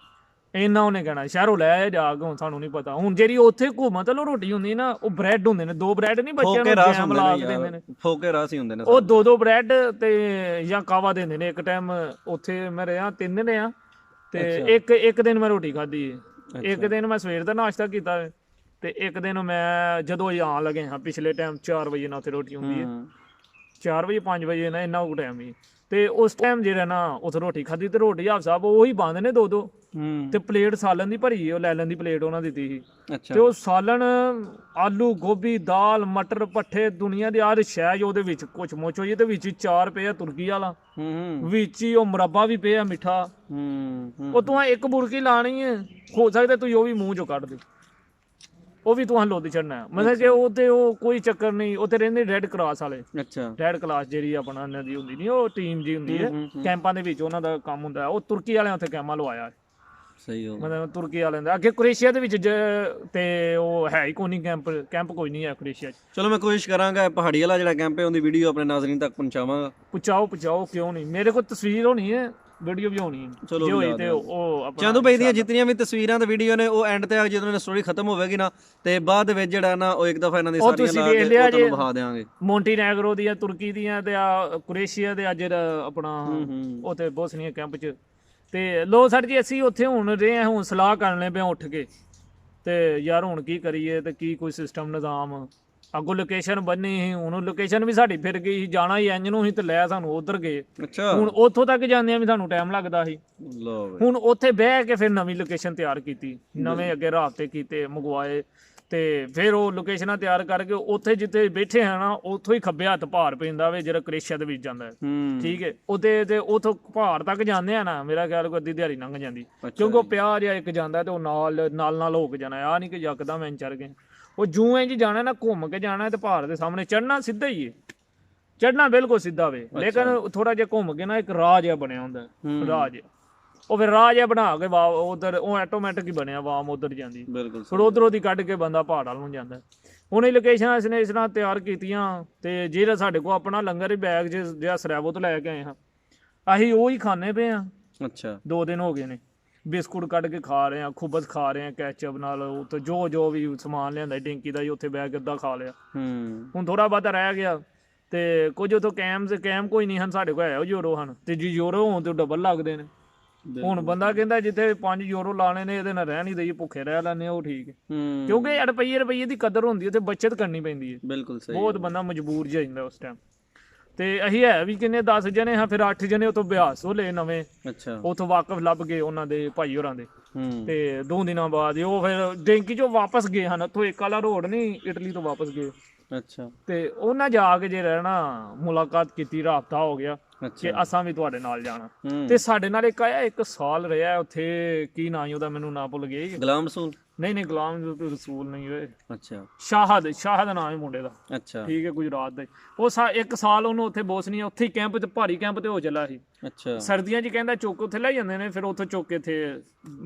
ਇੰਨਾ ਉਹਨੇ ਕਹਿਣਾ ਸ਼ਹਿਰੋਂ ਲੈ ਆ ਜਾ ਕੇ। ਹੁਣ ਸਾਨੂੰ ਨਹੀਂ ਪਤਾ, ਹੁਣ ਜਿਹੜੀ ਉੱਥੇ ਘੁੰਮਾ ਚਲੋ ਰੋਟੀ ਹੁੰਦੀ ਨਾ, ਉਹ ਬ੍ਰੈਡ ਹੁੰਦੇ ਨੇ, 2 ਬ੍ਰੈਡ ਨਹੀਂ ਬੱਚਿਆਂ ਨੂੰ ਜੈਮ ਲਾ ਕੇ ਦਿੰਦੇ ਨੇ, ਫੋਕੇ ਰਾਸ ਹੀ ਹੁੰਦੇ ਨੇ ਉਹ 2 ਬ੍ਰੈਡ ਤੇ ਜਾਂ ਕਾਵਾ ਦਿੰਦੇ ਨੇ। ਇੱਕ ਟਾਈਮ ਉੱਥੇ ਮੈਂ ਰਿਹਾ 3 ਦਿਨ ਆ, ਤੇ ਇੱਕ ਦਿਨ ਮੈਂ ਰੋਟੀ ਖਾਧੀ, ਇੱਕ ਦਿਨ ਮੈਂ ਸਵੇਰ ਦਾ ਨਾਸ਼ਤਾ ਕੀਤਾ, ਤੇ ਇੱਕ ਦਿਨ ਮੈਂ ਜਦੋਂ ਆਉਣ ਲੱਗੇ ਹਾਂ ਪਿਛਲੇ ਟਾਈਮ 4 ਵਜੇ ਨਾਲ ਉੱਥੇ ਰੋਟੀ ਹੁੰਦੀ ਹੈ, 4 ਵਜੇ 5 ਵਜੇ ਨਾ ਇੰਨਾ ਕੁ ਟਾਈਮ ਹੀ। ਤੇ ਉਸ ਟਾਈਮ ਜਿਹੜਾ ਨਾ ਉੱਥੇ ਰੋਟੀ ਖਾਧੀ, ਤੇ ਰੋਟੀ ਹਾਫ ਸਾਹਿਬ ਉਹੀ ਬੰਦ ਨੇ 2 ਤੇ ਪਲੇਟ ਸਾਲਨ ਦੀ ਭਰੀ, ਉਹ ਲੈ ਲੈਣ ਦੀ ਪਲੇਟ ਉਹਨਾਂ ਦਿੱਤੀ ਸੀ। ਤੇ ਉਹ ਸਾਲਨ ਆਲੂ ਗੋਭੀ ਦਾਲ ਮਟਰ ਪੱਠੇ ਦੁਨੀਆ ਦੀ ਆਹ ਸ਼ੈ ਉਹਦੇ ਵਿੱਚ ਕੁਛ ਮੁੱਚ ਹੋਈ, ਤੇ ਵਿੱਚ 4 ਪਿਆ ਤੁਰਕੀ ਵਾਲਾ, ਵਿੱਚ ਹੀ ਉਹ ਮੁਰੱਬਾ ਵੀ ਪਿਆ ਮਿੱਠਾ। ਉਹ ਤੂੰ ਇੱਕ ਬੁਰਕੀ ਲਾਣੀ ਹੈ, ਹੋ ਸਕਦਾ ਤੂੰ ਉਹ ਵੀ ਮੂੰਹ ਚੋਂ ਕੱਢ ਦੇ, ਉਹ ਵੀ ਤੂੰ ਲੋਦੀ ਛੱਡਣਾ। ਮਤਲਬ ਕਿ ਉਹ ਤੇ ਉਹ ਕੋਈ ਚੱਕਰ ਨਹੀਂ, ਉੱਥੇ ਰਹਿੰਦੇ ਰੈੱਡ ਕਰਾਸ ਵਾਲੇ। ਅੱਛਾ। ਰੈੱਡ ਕਰਾਸ ਜਿਹੜੀ ਆਪਣਾ ਇਹਨਾਂ ਦੀ ਹੁੰਦੀ ਨਹੀਂ, ਉਹ ਟੀਮ ਜੀ ਹੁੰਦੀ ਹੈ ਕੈਂਪਾਂ ਦੇ ਵਿੱਚ, ਉਹਨਾਂ ਦਾ ਕੰਮ ਹੁੰਦਾ। ਉਹ ਤੁਰਕੀ ਵਾਲਿਆਂ ਉੱਥੇ ਕੈਂਪਾਂ ਲਵਾਇਆ, ਸਹੀ ਹੋ ਮਤਲਬ ਤੁਰਕੀ ਵਾਲਿਆਂ ਦਾ। ਅੱਗੇ ਕ੍ਰੋਏਸ਼ੀਆ ਦੇ ਵਿੱਚ ਤੇ ਉਹ ਹੈ ਹੀ ਕੋਈ ਨਹੀਂ ਕੈਂਪ ਕੋਈ ਨਹੀਂ ਹੈ ਕ੍ਰੋਏਸ਼ੀਆ 'ਚ। ਚਲੋ ਮੈਂ ਕੋਸ਼ਿਸ਼ ਕਰਾਂਗਾ ਪਹਾੜੀ ਵਾਲਾ ਜਿਹੜਾ ਕੈਂਪ ਹੈ ਉਹਦੀ ਵੀਡੀਓ ਆਪਣੇ ਨਾਜ਼ਰੀਨ ਤੱਕ ਪਹੁੰਚਾਵਾਂਗਾ। ਪਹੁੰਚਾਓ ਕਿਉਂ ਨਹੀਂ, ਮੇਰੇ ਕੋਲ ਤਸਵੀਰ ਹੋਣੀ ਹੈ, ਵੀਡੀਓ ਵੀ ਹੋਣੀ ਹੈ। ਚਲੋ ਹੋਈ ਤੇ ਉਹ ਆਪਣਾ ਚੰਦੂ ਭਾਈ ਦੀਆਂ ਜਿੰਨੀਆਂ ਵੀ ਤਸਵੀਰਾਂ ਤੇ ਵੀਡੀਓ ਨੇ ਉਹ ਐਂਡ ਤੇ ਆ ਜਦੋਂ ਇਹਨਾਂ ਸਟੋਰੀ ਖਤਮ ਹੋਵੇਗੀ ਨਾ, ਤੇ ਬਾਅਦ ਵਿੱਚ ਜਿਹੜਾ ਨਾ ਉਹ ਇੱਕ ਦਫਾ ਇਹਨਾਂ ਦੀ ਸਾਰੀਆਂ ਲਾ ਕੇ ਤੁਹਾਨੂੰ ਵਿਖਾ ਦੇਵਾਂਗੇ। ਮੌਂਟੀਨੈਗਰੋ ਦੀਆਂ, ਤੁਰਕੀ ਦੀਆਂ, ਤੇ ਆ ਕ੍ਰੋਏਸ਼ੀਆ ਦੇ ਅੱਜ ਆਪਣਾ ਉੱਥੇ ਬੋਸਨੀਆ ਕੈਂਪ 'ਚ। ਤੇ ਲੋ ਸਰ ਜੀ ਅਸੀਂ ਉੱਥੇ ਹੁਣ ਰਹੇ ਹਾਂ, ਹੁਣ ਸਲਾਹ ਕਰਨੇ ਪਿਆ ਉੱਠ ਕੇ, ਤੇ ਯਾਰ ਹੁਣ ਕੀ ਕਰੀਏ ਤੇ ਕੀ ਕੋਈ ਸਿਸਟਮ ਨਿਜ਼ਾਮ। ਅੱਗੋਂ ਲੋਕੇਸ਼ਨ ਬੰਨੀ ਸੀ, ਹੁਣ ਲੋਕੇਸ਼ਨ ਵੀ ਸਾਡੀ ਫਿਰ ਗਈ ਸੀ, ਜਾਣਾ ਹੀ ਇੰਜ ਨੂੰ ਸੀ ਤੇ ਲੈ ਸਾਨੂੰ ਉਧਰ ਗਏ। ਅੱਛਾ। ਹੁਣ ਉੱਥੋਂ ਤੱਕ ਜਾਂਦਿਆਂ ਵੀ ਸਾਨੂੰ ਟਾਈਮ ਲੱਗਦਾ ਸੀ। ਹੁਣ ਉੱਥੇ ਬਹਿ ਕੇ ਫਿਰ ਨਵੀਂ ਲੋਕੇਸ਼ਨ ਤਿਆਰ ਕੀਤੀ, ਨਵੇਂ ਅੱਗੇ ਰਾਬਤੇ ਕੀਤੇ, ਮੰਗਵਾਏ, ਤੇ ਫਿਰ ਉਹ ਲੋਕੇਸ਼ਨਾਂ ਤਿਆਰ ਕਰਕੇ ਉੱਥੇ ਜਿੱਥੇ ਬੈਠੇ ਆ ਨਾ, ਉੱਥੋਂ ਹੀ ਖੱਬੇ ਹੱਥ ਭਾਰ ਪੈਂਦਾ ਵੇ ਜਿਹੜਾ ਕ੍ਰੋਏਸ਼ੀਆ ਦੇ ਵਿੱਚ ਜਾਂਦਾ, ਠੀਕ ਹੈ। ਉਹਦੇ ਤੇ ਉੱਥੋਂ ਭਾਰ ਤੱਕ ਜਾਂਦੇ ਆ ਨਾ, ਮੇਰਾ ਖਿਆਲ ਕੋਈ ਅੱਧੀ ਦਿਹਾੜੀ ਲੰਘ ਜਾਂਦੀ, ਕਿਉਂਕਿ ਉਹ ਪਿਆ ਜਿਹਾ ਇੱਕ ਜਾਂਦਾ ਤੇ ਉਹ ਨਾਲ ਹੋ ਕੇ ਜਾਣਾ, ਆ ਨਹੀਂ ਕਿ ਯਕਦਮ ਐਂ ਚੜ ਗਏ। ਉਹ ਜੂੰ ਇੰਝ ਜਾਣਾ ਨਾ, ਘੁੰਮ ਕੇ ਜਾਣਾ, ਤੇ ਭਾਰ ਦੇ ਸਾਹਮਣੇ ਚੜਨਾ ਸਿੱਧਾ ਹੀ ਹੈ, ਚੜਨਾ ਬਿਲਕੁਲ ਸਿੱਧਾ ਵੇ, ਲੇਕਿਨ ਥੋੜਾ ਜਿਹਾ ਘੁੰਮ ਕੇ ਨਾ ਇੱਕ ਰਾਹ ਜਿਹਾ ਬਣਿਆ ਹੁੰਦਾ, ਰਾਹ ਜਿਹਾ। ਉਹ ਫਿਰ ਰਾਹ ਜਿਹਾ ਬਣਾ ਕੇ ਉਧਰ ਉਹ ਆਟੋਮੈਟਿਕ ਹੀ ਬਣਿਆ, ਵਾਮ ਉਧਰ ਜਾਂਦੀ, ਫਿਰ ਉਧਰੋਂ ਦੀ ਕੱਢ ਕੇ ਬੰਦਾ ਪਹਾੜ ਵੱਲ ਨੂੰ ਜਾਂਦਾ। ਹੁਣ ਇਹ ਲੋਕੇਸ਼ਨਾਂ ਇਸਨੇ ਇਸ ਤਰ੍ਹਾਂ ਤਿਆਰ ਕੀਤੀਆਂ, ਤੇ ਜਿਹੜਾ ਸਾਡੇ ਕੋਲ ਆਪਣਾ ਲੰਗਰ ਬੈਗ ਜਿਹੜਾ ਸਰੈਵੋ ਤੋਂ ਲੈ ਕੇ ਆਏ ਹਾਂ, ਅਸੀਂ ਉਹ ਹੀ ਖਾਣੇ ਪਏ ਹਾਂ। ਅੱਛਾ। 2 ਦਿਨ ਹੋ ਗਏ ਨੇ, ਬਿਸਕੁਟ ਕੱਢ ਕੇ ਖਾ ਰਹੇ ਹਾਂ, ਖੁਬਜ਼ ਖਾ ਰਹੇ ਹਾਂ ਕੈਚਅਪ ਨਾਲ, ਉੱਥੇ ਜੋ ਵੀ ਸਮਾਨ ਲਿਆਂਦਾ ਡਿੰਕੀ ਦਾ ਜੀ ਉੱਥੇ ਬਹਿ ਕੇ ਅੱਧਾ ਖਾ ਲਿਆ। ਹੁਣ ਥੋੜਾ ਬਹੁਤਾ ਰਹਿ ਗਿਆ, ਤੇ ਕੁਝ ਉੱਥੋਂ ਕੈਮ ਕੋਈ ਨਹੀਂ ਹਨ ਸਾਡੇ ਕੋਲ, ਹੈ ਉਹ ਯੂਰੋ ਹਨ, ਤੇ ਜੀ ਯੂਰੋ ਹੋਣ ਤੇ ਡਬਲ ਲੱਗਦੇ ਨੇ। ਹੁਣ ਬੰਦਾ ਕਹਿੰਦਾ ਜਿੱਥੇ 5 ਯੂਰੋ ਲਾਣੇ ਨੇ ਇਹਦੇ ਨਾਲ ਰਹਿ ਨਹੀਂ ਦਈਏ, ਭੁੱਖੇ ਰਹਿ ਲੈਣੇ, ਉਹ ਠੀਕ ਹੈ। ਕਿਉਂਕਿ ਰੁਪਈਏ ਦੀ ਕਦਰ ਹੁੰਦੀ, ਉੱਥੇ ਬੱਚਤ ਕਰਨੀ ਪੈਂਦੀ ਹੈ। ਬਿਲਕੁਲ ਸਹੀ। ਬਹੁਤ ਬੰਦਾ ਮਜਬੂਰ ਜਿਹਾ ਜਾਂਦਾ ਉਸ ਟਾਈਮ। ਤੇ ਅਸੀਂ ਹੈ ਵੀ ਕਿੰਨੇ 10 ਜਣੇ ਹਾਂ, ਫਿਰ 8 ਜਣੇ ਉੱਥੋਂ ਬਿਆਸ ਤੋਂ ਲਏ ਨਵੇਂ। ਅੱਛਾ। ਉੱਥੋਂ ਵਾਕਫ ਲੱਭ ਗਏ ਉਹਨਾਂ ਦੇ ਭਾਈ ਹੋਰਾਂ ਦੇ, ਤੇ 2 ਦਿਨਾਂ ਬਾਅਦ ਉਹ ਫਿਰ ਡੈਂਕੀ ਚੋਂ ਵਾਪਸ ਗਏ ਹਨ। ਉੱਥੋਂ ਇੱਕ ਵਾਲਾ ਰੋਡ ਨਹੀਂ, ਇਟਲੀ ਤੋਂ ਵਾਪਸ ਗਏ। ਅੱਛਾ। ਤੇ ਉਹਨਾਂ ਜਾ ਕੇ ਜੇ ਰਹਿਣਾ ਮੁਲਾਕਾਤ ਕੀਤੀ, ਰਾਬਤਾ ਹੋ ਗਿਆ, ਕਿ ਅੱਛਾ ਅਸਾਂ ਵੀ ਤੁਹਾਡੇ ਨਾਲ ਜਾਣਾ। ਹੂੰ ਤੇ ਸਾਡੇ ਨਾਲ ਇੱਕ ਆਇਆ 1 ਸਾਲ ਰਿਹਾ ਉੱਥੇ, ਕੀ ਨਾਂ ਸੀ ਉਹਦਾ ਮੈਨੂੰ ਨਾ ਭੁੱਲ ਗਿਆ ਜੀ। ਗੁਲਾਮ ਰਸੂਲ ਨਹੀਂ ਗੁਲਾਮ ਰਸੂਲ ਨਹੀਂ ਓਏ, ਅੱਛਾ ਸ਼ਾਹਦ ਨਾਮ ਹੈ ਮੁੰਡੇ ਦਾ, ਅੱਛਾ ਠੀਕ ਹੈ, ਗੁਜਰਾਤ ਦਾ। ਉਹ 1 ਸਾਲ ਉਹਨੂੰ ਉੱਥੇ ਬੋਸਨੀਆ, ਉੱਥੇ ਹੀ ਕੈਂਪ ਤੇ, ਭਾਰੀ ਕੈਂਪ ਤੇ ਹੋ ਚੱਲਾ ਸੀ। ਅੱਛਾ ਸਰਦੀਆਂ 'ਚ ਕਹਿੰਦਾ ਚੁੱਕ ਉੱਥੇ ਲੈ ਜਾਂਦੇ ਨੇ, ਫਿਰ ਉੱਥੋਂ ਚੁੱਕ ਕੇ ਇੱਥੇ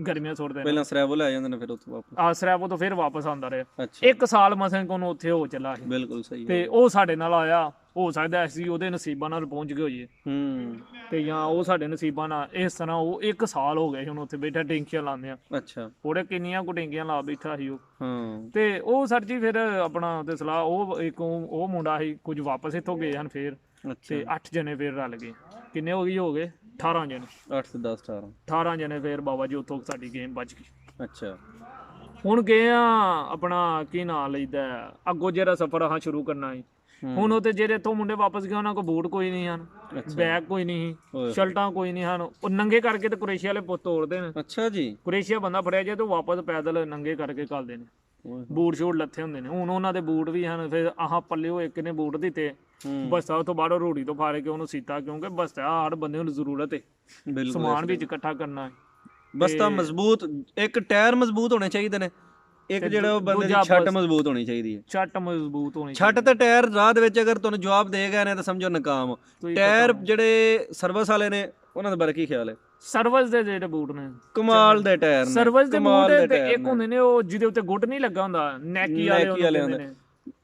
ਗਰਮੀਆਂ ਸੁੱਟਦੇ ਨੇ। ਪਹਿਲਾਂ ਸਰੈਵੋ ਲੈ ਜਾਂਦੇ ਨੇ ਫਿਰ ਉੱਥੋਂ ਵਾਪਸ। ਆਸਰੈਪੋ ਤੋਂ ਫਿਰ ਵਾਪਸ ਆਉਂਦਾ ਰਿਹਾ। ਅੱਛਾ 1 ਸਾਲ ਮਸਾਂ ਉਹਨੂੰ ਉੱਥੇ ਹੋ ਚੱਲਾ ਸੀ। ਬਿਲਕੁਲ ਸਹੀ ਹੈ। ਤੇ ਉਹ ਸਾਡੇ ਨਾਲ ਆਇਆ, ਹੋ ਸਕਦਾ ਅਸੀਂ ਉਹਦੇ ਨਸੀਬਾਂ ਨਾਲ ਪਹੁੰਚ ਗਏ ਹੋਈਏ, ਹੂੰ ਤੇ ਜਾਂ ਉਹ ਸਾਡੇ ਨਸੀਬਾਂ ਨਾਲ। ਇਸ ਤਰ੍ਹਾਂ ਉਹ 1 ਸਾਲ ਹੋ ਗਿਆ ਸੀ ਹੁਣ ਉੱਥੇ ਬੈਠਾ, ਟੈਂਕੀਆਂ ਲਾਉਂਦੇ ਆ ਅੱਛਾ ਉਹਦੇ, ਕਿੰਨੀਆਂ ਕੁ ਟੈਂਕੀਆਂ ਲਾ ਬੈਠਾ ਸੀ ਉਹ। ਹਾਂ ਤੇ ਉਹ ਸਰ ਜੀ ਫਿਰ ਆਪਣਾ ਤੇ ਸਲਾਹ, ਉਹ ਮੁੰਡਾ ਸੀ, ਕੁਝ ਵਾਪਸ ਇੱਥੋਂ ਗਏ ਹਨ ਫਿਰ, ਅੱਛਾ ਤੇ 8 ਜਣੇ ਫਿਰ ਰਲ ਗਏ। ਕਿੰਨੇ ਹੋ ਗਏ 18 ਜਣੇ, 8 ਤੇ 10 18 18 ਜਣੇ ਫਿਰ ਬਾਬਾ ਜੀ ਉੱਥੋਂ ਸਾਡੀ ਗੇਮ ਬਚ ਗਈ। ਅੱਛਾ ਹੁਣ ਗਏ ਆ ਆਪਣਾ ਕੀ ਨਾਂ ਲਈਦਾ, ਅੱਗੋਂ ਜਿਹੜਾ ਸਫ਼ਰ ਆਹ ਸ਼ੁਰੂ ਕਰਨਾ ਸੀ। ਹੁਣ ਉਹ ਤੇ ਜਿਹੜੇ ਇੱਥੋਂ ਮੁੰਡੇ ਵਾਪਸ ਗਏ ਉਹਨਾਂ ਕੋਲ ਬੂਟ ਕੋਈ ਨਹੀਂ ਹਨ, ਬੈਗ ਕੋਈ ਨਹੀਂ, ਸ਼ਰਟਾਂ ਕੋਈ ਨਹੀਂ ਹਨ। ਉਹ ਨੰਗੇ ਕਰਕੇ ਤੇ ਕੁਰੇਸ਼ੀਆ ਵਾਲੇ ਤੋੜਦੇ ਨੇ। ਅੱਛਾ ਜੀ ਕੁਰੇਸ਼ੀਆ ਬੰਦਾ ਫੜਿਆ ਜੇ ਤੇ ਵਾਪਸ ਪੈਦਲ ਨੰਗੇ ਕਰਕੇ ਘੱਲਦੇ ਨੇ। ਓਏ ਬੂਟ ਸ਼ੂਟ ਲੱਥੇ ਹੁੰਦੇ ਨੇ। ਹੁਣ ਉਹਨਾਂ ਦੇ ਬੂਟ ਵੀ ਹਨ। ਫਿਰ ਆਹ ਪੱਲੇ ਉਹ ਇੱਕ ਨੇ ਬੂਟ ਦਿੱਤੇ, ਬਸਤਾ ਉਹ ਤੋਂ ਬਾਅਦ ਰੋੜੀ ਤੋਂ ਫਾੜ ਕੇ ਉਹਨੂੰ ਸੀਤਾ, ਕਿਉਂਕਿ ਬਸਤਾ ਹਰ ਬੰਦੇ ਨੂੰ ਜ਼ਰੂਰਤ ਹੈ, ਬਿਲਕੁਲ ਸਮਾਨ ਵਿੱਚ ਇਕੱਠਾ ਕਰਨਾ ਹੈ। ਬਸਤਾ ਮਜ਼ਬੂਤ, ਇੱਕ ਟਾਇਰ ਮਜ਼ਬੂਤ ਹੋਣੇ ਚਾਹੀਦੇ ਨੇ, ਇੱਕ ਜਿਹੜਾ ਉਹ ਬੰਦੇ ਦੀ ਛੱਟ ਮਜ਼ਬੂਤ ਹੋਣੀ ਚਾਹੀਦੀ ਹੈ। ਛੱਟ ਮਜ਼ਬੂਤ ਹੋਣੀ ਛੱਟ ਤੇ ਟਾਇਰ ਰਾਹ ਦੇ ਵਿੱਚ ਅਗਰ ਤੁਹਾਨੂੰ ਜਵਾਬ ਦੇ ਗਏ ਨੇ ਤਾਂ ਸਮਝੋ ਨਕਾਮ। ਟਾਇਰ ਜਿਹੜੇ ਸਰਵਿਸ ਵਾਲੇ ਨੇ ਉਹਨਾਂ ਦਾ ਬਾਰੇ ਕੀ ਖਿਆਲ ਹੈ? ਸਰਵਿਸ ਦੇ ਜਿਹੜੇ ਬੂਟ ਨੇ ਕਮਾਲ ਦੇ ਟਾਇਰ ਨੇ, ਸਰਵਿਸ ਦੇ ਕਮਾਲ ਬੂਟ ਤੇ ਇੱਕ ਹੁੰਦੇ ਨੇ ਉਹ ਜਿਹਦੇ ਉੱਤੇ ਗੁੱਟ ਨਹੀਂ ਲੱਗਾ ਹੁੰਦਾ, ਨੈਕੀ ਵਾਲੇ ਹੁੰਦੇ ਨੇ,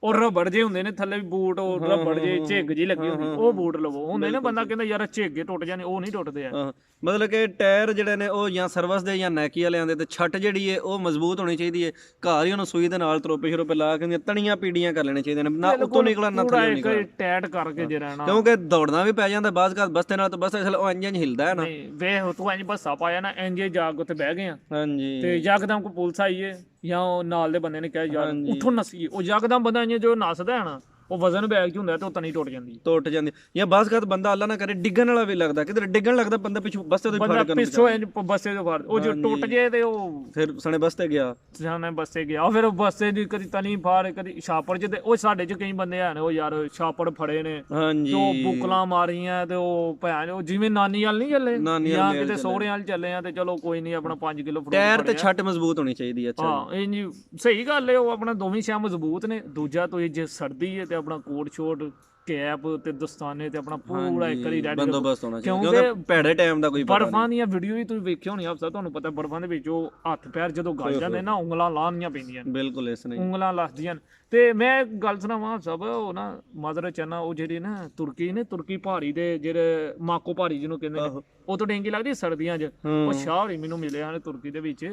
ਉਹ ਰਬੜ ਜੇ ਹੁੰਦੇ ਨੇ ਥੱਲੇ ਵੀ ਬੂਟ, ਉਹ ਰਬੜ ਜੇ ਝਿੱਗ ਜੀ ਲੱਗੀ ਹੁੰਦੀ, ਉਹ ਬੂਟ ਲਵੋ। ਹੁੰਦੇ ਨੇ ਬੰਦਾ ਕਹਿੰਦਾ ਯਾਰ ਝਿੱਗੇ ਟੁੱਟ ਜਾਣੇ, ਉਹ ਨਹੀਂ ਟੁੱਟਦੇ ਆ। ਹਾਂ ਮਤਲਬ ਕਿ ਟਾਇਰ ਜਿਹੜੇ ਨੇ ਉਹ ਜਾਂ ਸਰਵਿਸ ਦੇ ਜਾਂ ਨੈਕੀ ਵਾਲਿਆਂ ਦੇ, ਤੇ ਛੱਟ ਜਿਹੜੀ ਹੈ ਉਹ ਮਜ਼ਬੂਤ ਹੋਣੀ ਚਾਹੀਦੀ ਹੈ। ਘਰ ਹੀ ਉਹਨੂੰ ਸੂਈ ਦੇ ਨਾਲ ਤਰੋਪੇ ਸ਼ਰੋਪੇ ਲਾ ਕੇ ਉਹਦੀਆਂ ਤਣੀਆਂ ਪੀੜੀਆਂ ਕਰ ਲੈਣੇ ਚਾਹੀਦੇ ਨੇ, ਨਾ ਉੱਤੋਂ ਨਿਕਲਣ ਨਾ ਥੱਲੇ ਨਿਕਲਣ, ਟੈਟ ਕਰਕੇ ਜੇ ਰਹਿਣਾ। ਕਿਉਂਕਿ ਦੌੜਨਾ ਵੀ ਪੈ ਜਾਂਦਾ ਬਾਅਦ ਘਾਤ ਬਸਤੇ ਨਾਲ, ਤਾਂ ਬਸ ਅਸਲ ਉਹ ਇੰਜ ਹਿਲਦਾ ਹੈ ਨਾ। ਨਹੀਂ ਵੇਖ ਤੂੰ ਇੰਜ ਬੱਸਾ ਪਾਇਆ ਨਾ, ਇੰਜ ਜਾਗ ਉੱਤੇ ਬਹਿ ਗਏ ਆ, ਹਾਂਜੀ ਤੇ ਯਕਦਮ ਕੋ ਪੁਲਿਸ ਆਈ ਏ ਜਾਂ ਉਹ ਨਾਲ ਦੇ ਬੰਦੇ ਨੇ ਕਿਹਾ ਯਾਰ ਉੱਠੋ ਨਸੀਏ, ਉਹ ਯਕਦਮ ਬੰਦਾ ਇੰਜ ਜੋ ਨੱਸਦਾ ਹੈ ਨਾ, ਉਹ ਵਜ਼ਨ ਬੈਗ 'ਚ ਹੁੰਦਾ ਤੇ ਉਹ ਤਣੀ ਟੁੱਟ ਜਾਂਦੀ, ਟੁੱਟ ਜਾਂਦੀ। ਜਾਂ ਬਾਅਦ ਘਾਤ ਬੰਦਾ ਅੱਲਾ ਨਾ ਕਰੇ ਡਿੱਗਣ ਵਾਲਾ ਵੀ ਲੱਗਦਾ, ਕਿਧਰ ਡਿੱਗਣ ਲੱਗਦਾ ਬੰਦਾ ਪਿੱਛੋਂ ਬਸਤੇ ਤੋਂ ਬੰਦਾ ਪਿੱਛੋਂ ਇੰਜ ਬੱਸੇ ਤੋਂ ਫਾੜ, ਉਹ ਜੋ ਟੁੱਟ ਜੇ ਤੇ ਉਹ ਫਿਰ ਸਣੇ ਬਸਤੇ ਗਿਆ, ਜਾਨੇ ਬੱਸੇ ਗਿਆ। ਫਿਰ ਉਹ ਬੱਸੇ ਦੀ ਕਦੀ ਤਣੀ ਫਾੜ, ਕਦੀ ਛਾਪੜ 'ਚ, ਤੇ ਉਹ ਸਾਡੇ 'ਚ ਕਈ ਬੰਦੇ ਹਨ ਉਹ ਯਾਰ ਛਾਪੜ ਫੜੇ ਨੇ, ਹਾਂਜੀ ਉਹ ਬੁਕਲਾਂ ਮਾਰੀਆਂ, ਤੇ ਉਹ ਭੈਣ ਉਹ ਜਿਵੇਂ ਨਾਨੀ ਵਾਲ ਨਹੀਂ ਚੱਲੇ ਜਾਂ ਕਿਤੇ ਸਹੁਰੇ ਵਾਲ ਚੱਲੇ ਆ, ਤੇ ਚਲੋ ਕੋਈ ਨਹੀਂ ਆਪਣਾ 5 ਕਿਲੋ ਟਾਇਰ ਤੇ ਛੱਟ ਮਜ਼ਬੂਤ ਹੋਣੀ ਚਾਹੀਦੀ ਹੈ। ਅੱਛਾ ਹਾਂ ਇੰਜ ਸਹੀ ਗੱਲ ਹੈ, ਉਹ ਆਪਣਾ ਦੋਵੇਂ ਸ਼ਾ ਮਜ਼ਬੂਤ ਨੇ। ਦੂਜਾ ਤੁਸੀਂ ਜੇ ਸਰਦੀ ਹੈ ਤੇ ਆਪਣਾ ਕੋਟ ਸ਼ੋਟ, ਕੈਪ ਤੇ ਦਸਤਾਨੇ ਤੇ ਆਪਣਾ ਪੂਰਾ ਇੱਕ ਵਾਰੀ ਰੈਡੀ ਬੰਦੋਬਸਤ ਹੋਣਾ ਚਾਹੀਦਾ, ਕਿਉਂਕਿ ਭੈੜੇ ਟਾਈਮ ਦਾ ਕੋਈ ਪਤਾ ਨਹੀਂ। ਬਰਫਾਂ ਦੀਆਂ ਵੀਡੀਓ ਵੀ ਤੁਸੀਂ ਵੇਖਿਆ ਹੋਣੀ ਅਫਸਰ, ਤੁਹਾਨੂੰ ਪਤਾ ਬਰਫਾਂ ਦੇ ਵਿੱਚ ਉਹ ਹੱਥ ਪੈਰ ਜਦੋਂ ਗਲ ਜਾਂਦੇ ਨਾ, ਉਂਗਲਾਂ ਲਾਹਣੀਆਂ ਪੈਂਦੀਆਂ ਨੇ, ਬਿਲਕੁਲ ਇਸ ਨੇ ਉਂਗਲਾਂ ਲੱਸਦੀਆਂ। ਤੇ ਮੈਂ ਗੱਲ ਸੁਣਾਵਾਂ ਸਭ, ਉਹ ਨਾ ਮਦਰ ਚਨਾ, ਉਹ ਜਿਹੜੀ ਨਾ ਤੁਰਕੀ ਨੇ, ਤੁਰਕੀ ਪਹਾੜੀ ਦੇ ਜਿਹੜੇ ਮਾਕੋ ਪਹਾੜੀ ਜਿਹਨੂੰ ਕਹਿੰਦੇ ਨੇ, ਉਹ ਤੋਂ ਡੇਂਗੀ ਲੱਗਦੀ ਸਰਦੀਆਂ 'ਚ। ਉਹ ਸ਼ਾਹਰੀ ਮੈਨੂੰ ਮਿਲੇ ਹਨ ਤੁਰਕੀ ਦੇ ਵਿੱਚ,